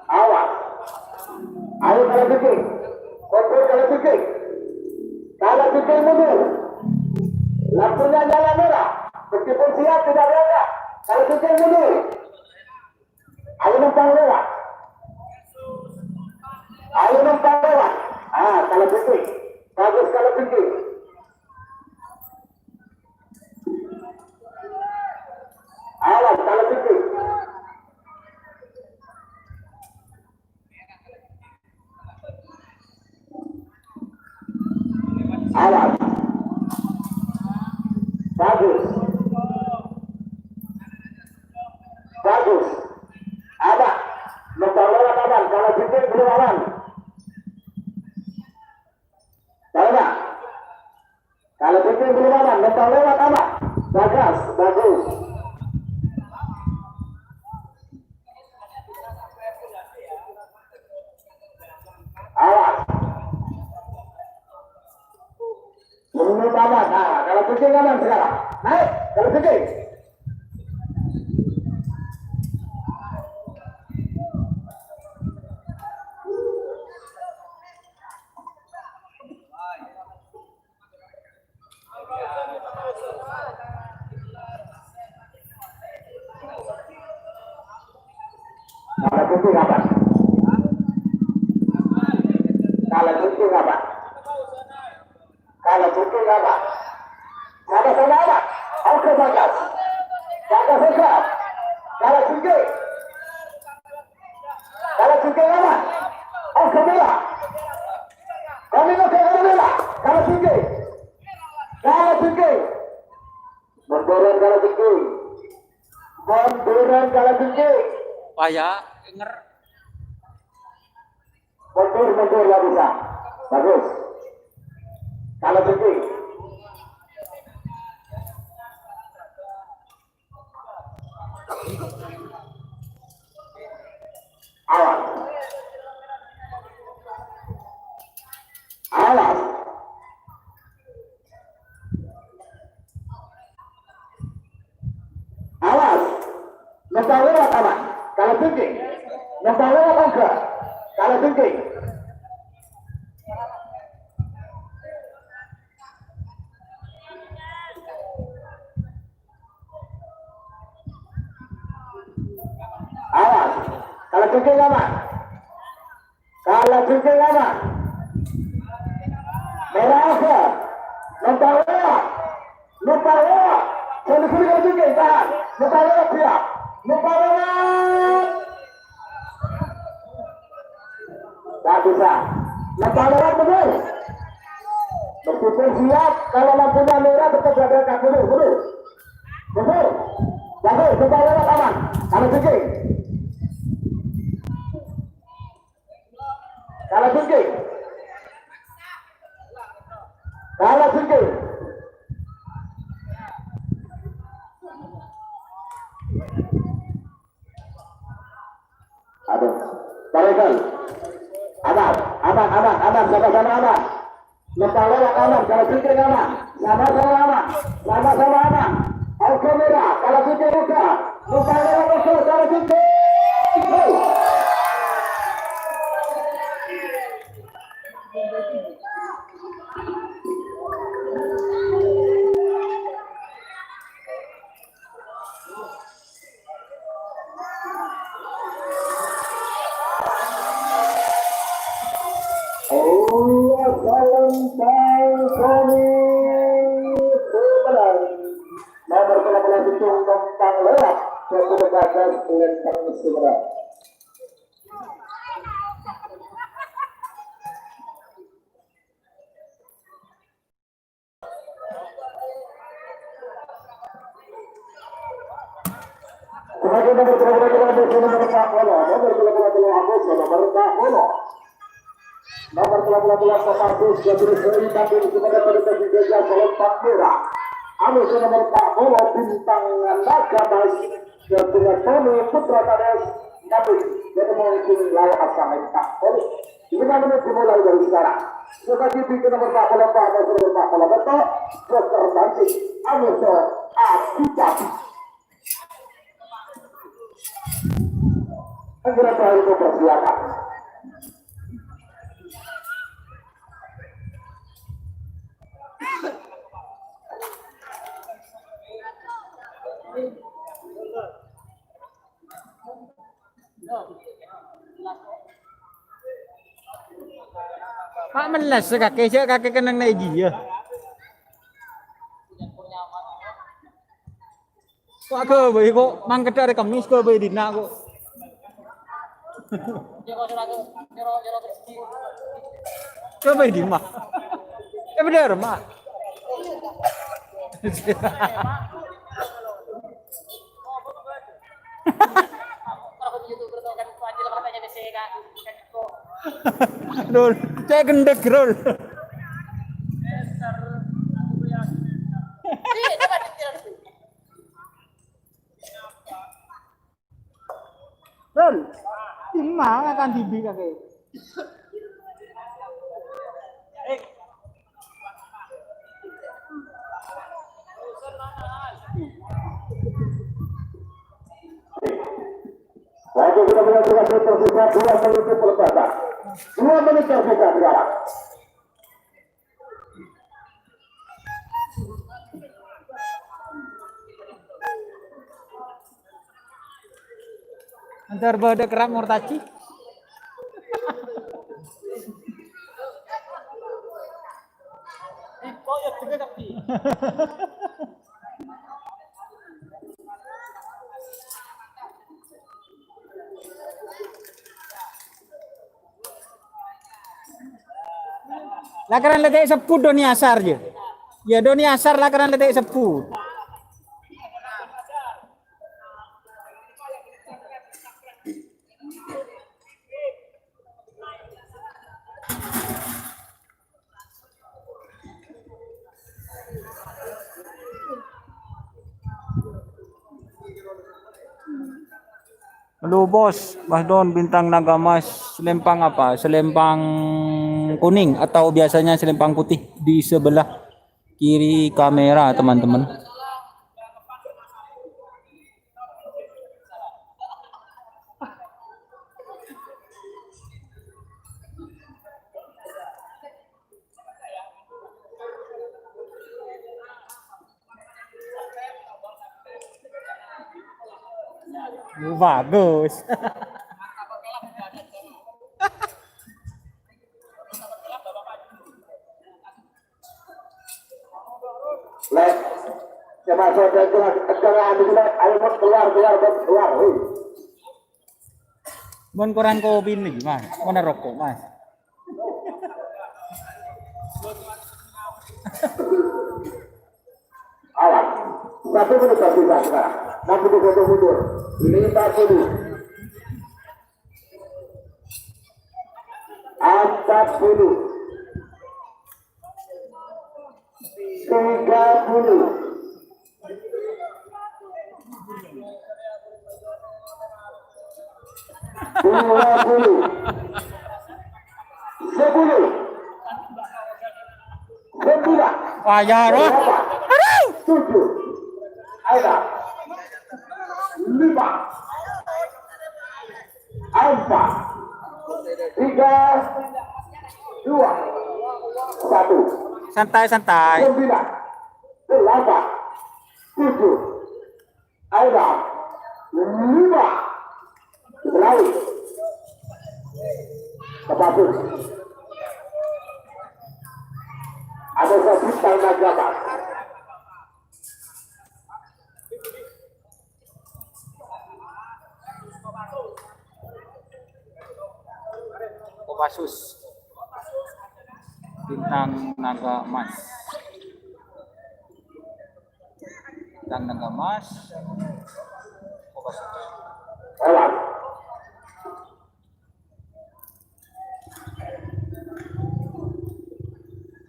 awas ayo kalau bikin kontrol kalau bikin mundur lampunya nyala merah meskipun siap tidak berada kalau bikin mundur ayo numpang lewat kalau bikin bagus kalau bikin awas kalau bikin awas bagus ada numpang lewat aman kalau bikin belum aman kalau bikin belum aman numpang lewat aman bagus awas menurut aman kalau bikin aman sekarang naik kalau bikin kalau bikin apa? Sama-sama apa? Oke bagas. Bagas segera. Kalau bikin apa? Oke merah. Kami no kera kalau tinggi. Kalau tinggi. Munduran kalau tinggi. Munduran kalau tinggi. Wah ya, denger. Mundur lah bisa. Bagus. Kalau tinggi. Awas. Awas. Awas. Nempel lewat aman. Kalau tinggi. Nempel lewat enggak. Kalau tinggi. Awas. Kalau tinggi aman. Kalau tinggi aman. Merah apa? Nempel lewat. Nempel lewat. Jangan kalau tinggi. Tahan. Nempel lewat siap. Nempel lewat. Tak bisa. Nempel lewat betul. Meskipun siap. Kalau lampunya merah tetap berada betul. Betul. Betul. Bagus. Nempel lewat aman. Kalau tinggi. Kalau tinggi. Kalau tinggi. Aduh, tarekan. Aman, sama-sama aman. Nempel lewat aman, kalau tinggi aman. Sama-sama aman, sama-sama aman. Oke merah, kalau tinggi buka. Nempel lewat betul, kalau tinggi. Nomor 13 itu tentang lewat satu bagas lempang Sumenep. Sebagai nomor 13 nomor 13 Kopassus Jabri tampil kepada petugas dijaga kolompak merah. Anu nomor 40 bintang naga baik Jabri Tony Putra Kades tapi dia mungkin layak asal tak boleh. Ini kan dimulai dari sekarang. Sebagai pintu nomor 44 nomor 40 betul terbanting. Anu akibat. Segera baru persiapan. Pak melas kakek kenang naik dia. Kok ke bayi kok mangket dari Kamis ke bayi dina kok. Ke bayi di mah. Bener mah. Rol, cek gendek rol. Rol, dimana kan bibi kakek? Waktu kita tersisa 2 menit pertama. 2 menit tersisa sekarang. Antar badak kerap murtaci. Lakaran letek seput doni asar je. Ya doni asar lakaran letek seput. Halo bos, Bahdon bintang naga mas, selempang apa? Selempang kuning atau biasanya selempang putih di sebelah kiri kamera teman-teman. Bagus. Lek, coba saya keluar, keluar, ayo keluar. Bon koran kopi nih mas, mana rokok mas? Awas, 1 menit tersisa sekarang. 60 mundur. Ini 40. 40. 30. 20. 10. 9. Wajar loh. 7. Ada 5. 4. 3. 2. 1. Santai-santai. 9. 8. 7. Ada 5. Selalu Bagus. Ada satu tanda gambar. Kopassus bintang naga emas, bintang naga emas, Kopassus. Awan.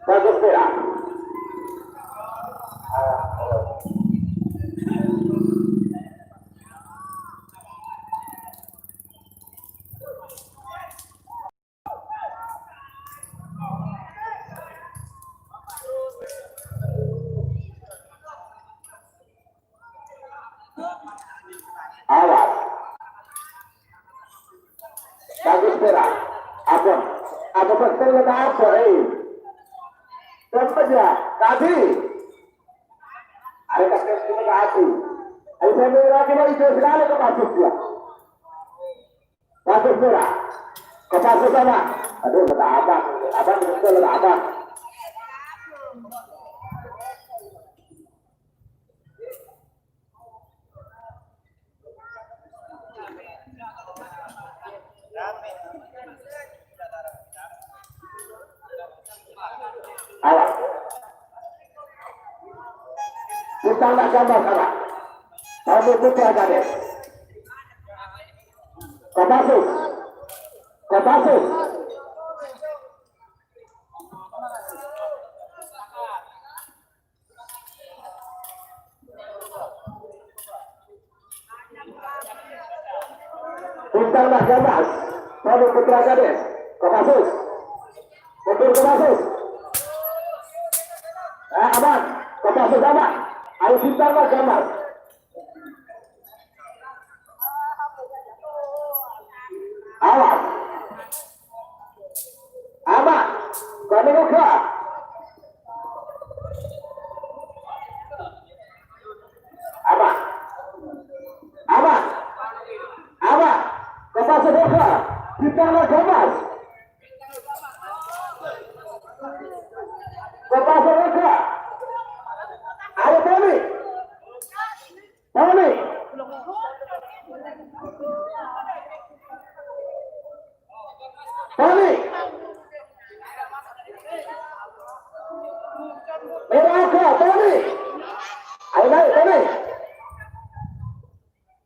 Bagus merah. Awas. Bagus merah. Apa betul apa Dapat ya, tadi. Ada kasih kita kasih. Ayo saya merah kita itu sekali ke masuk dia. Masuk merah. Ke masuk sana. Aduh, ada apa betul ada apa. Awas. Kita nak gambar salah. Kamu putih ada deh. Kopassus. Kopassus. Bintang nak gambar. Kamu putih ada deh. Kopassus. Mundur Kopassus. Aman. Kopassus aman. Ayo bintang nak gambar. Awas. Aman. Kami buka. Aman. Aman. Aman. Kopassus buka. Bintang nak gambar. Kopassus buka. Ayo Tony. Tony. Tony. Merah ke Tony. Ayo naik Tony.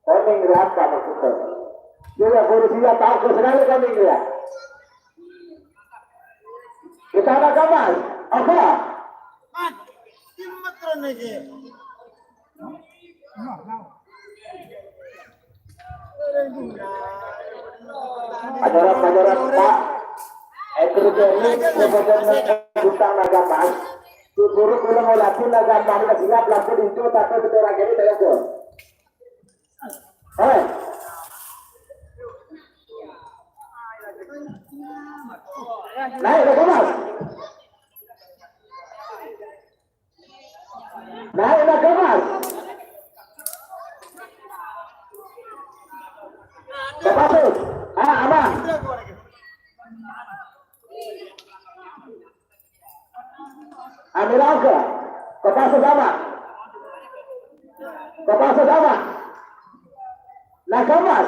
Tony apa maksudnya? Dia polisinya tahu sekali Tony ya. Kita ada kawan. Apa? Timetron aja. Pajaran Pak Ekrujeni Kebetulan Bintang Nagaman Kuburu Kulang Olapu Nagaman Nasihat Lampu Itu Tapi Betul Ragini Saya Gol Naik ke Mas Naik ke Mas Kepasut aman ambil angka kepasut aman Nagamas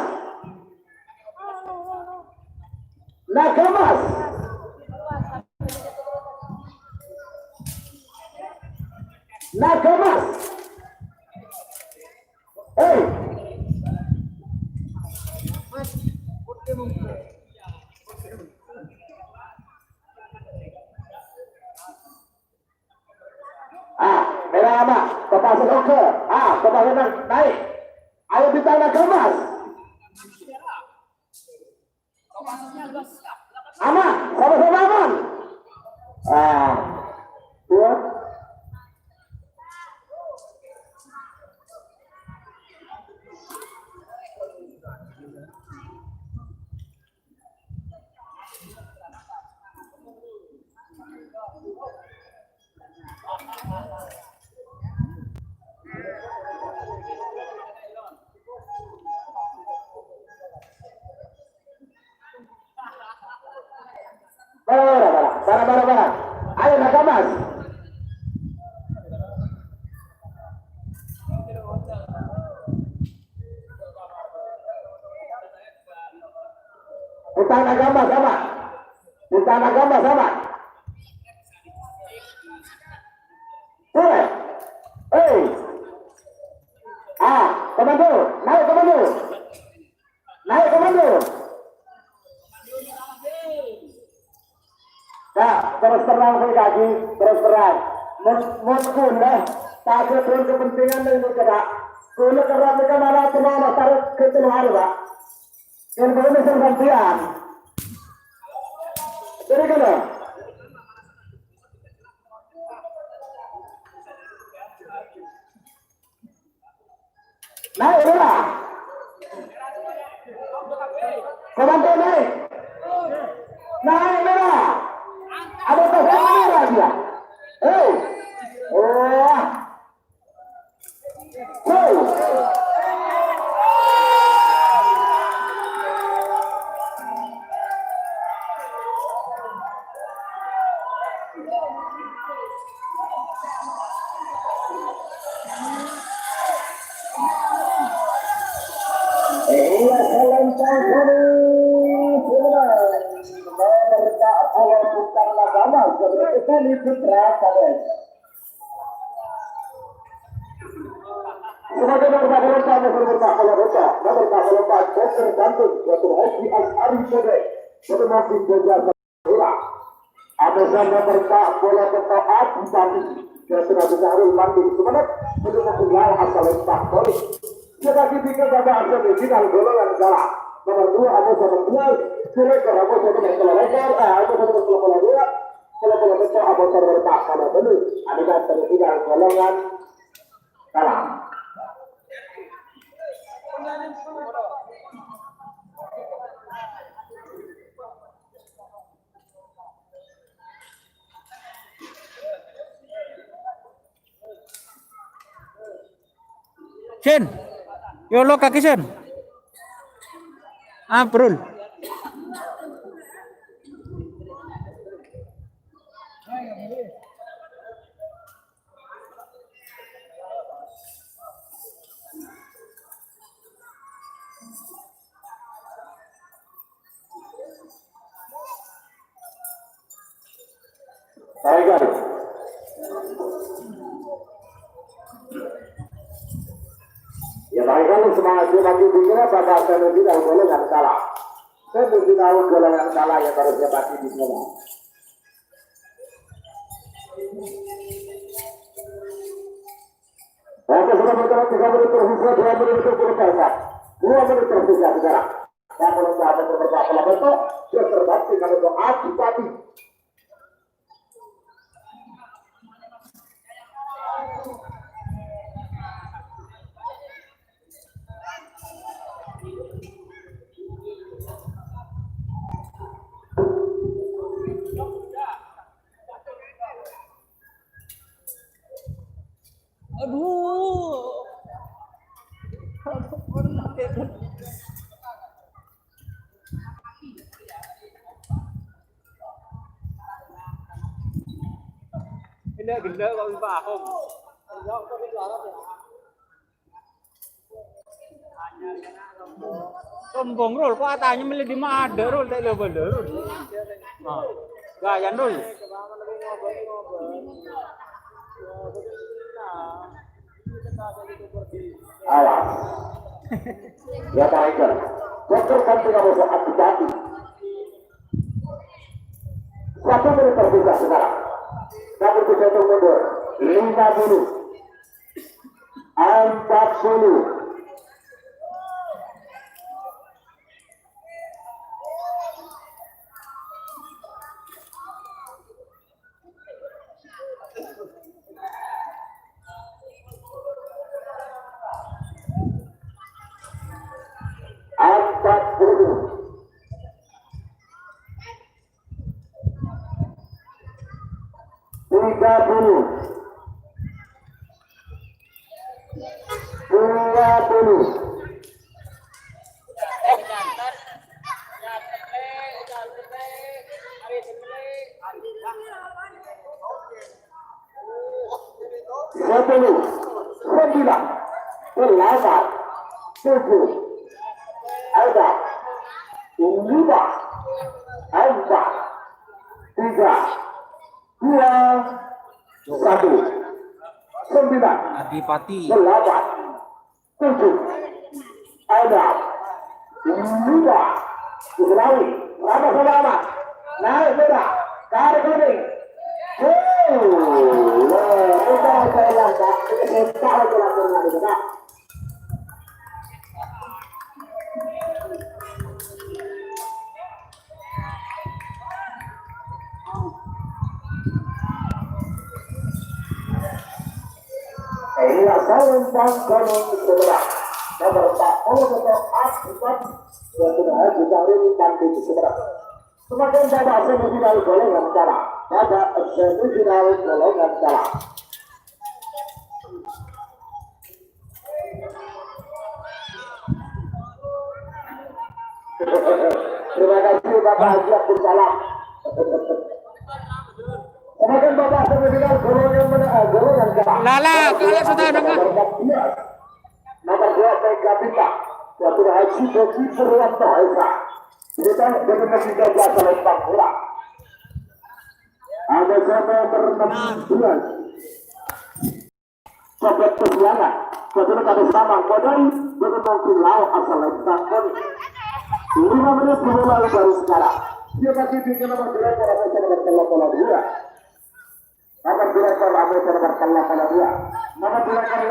merah apa? Kepasut oke kepasut naik ayo bintang Nagamas aman sama-sama aman buat barang. Ayo Nagamas. Bintang Nagamas sama. Boleh. Komando, naik komando. Nah, terus terang kaki, terus terang. Muskul dah, tak ada kepentingan dari mereka. Kalau kerana mereka mana cuma taruh keteluhan pak. Yang perlu serbantian. Jadi kalau naik udah. Komando naik. Naik merah. Ada pasal merah dia. Sumenep menurut wilayah asal Pak Sebagai tiga babak asal di final golongan galah. Nomor 2 Abu Sama 2, Sulekar Abu Sama Lekar, Abu Sama Lekar 2, Kalau besok Abu Sama Lekar sama dulu. Ada tertinggal golongan galah. Sen, yolo kaki sen. Aprul. Tiger, Ya barangkali semangat dia bagi dikira babak saya tidak golongan kalah. Saya mesti tahu golongan kalah yang baru dia bagi di sana. Oke, sudah berjalan 3 menit tersisa, 2 menit untuk berselesai. 2 menit tersisa sekarang. Saya belum dapat beberapa pola bentuk, dia terbukti kalau itu api. Aduh. Gila kok bisa aku. Sombong rul, kok atanya milih di mana rul, tak level rul. Gayan rul. Awas. Ya Tiger. Dokter ganti kamu hati-hati. 1 menit tersisa sekarang. Kamu bisa mundur. 50. 40. Sepuluh, 9, 8, 7, ada 5, 4, 3, 2, 1, 9, Adipati 8, 7, ada 5, diketahui, lama-lama, naik merah, tarik kuning. Semakin pada semifinal golongan kalah, pada semifinal golongan kalah. Terima kasih Bapak Haji Abdul Salam. Semakin pada semifinal golongan kalah. Lala, kalau sudah dengar. Nomor 2 Tiga Bintang, Bapak Haji Boki Purwanto Esa. Kita dengan 13 lempang bola. Ada nomor 16. Sobat perjuangan, setelah kami sama kodai dengan pulau asal lempang kami. 5 menit dimulai baru sekarang. Dia masih bikin nomor direktur Amerika nomor telepon dia. Nomor direktur Amerika nomor telepon dia. Nomor direktur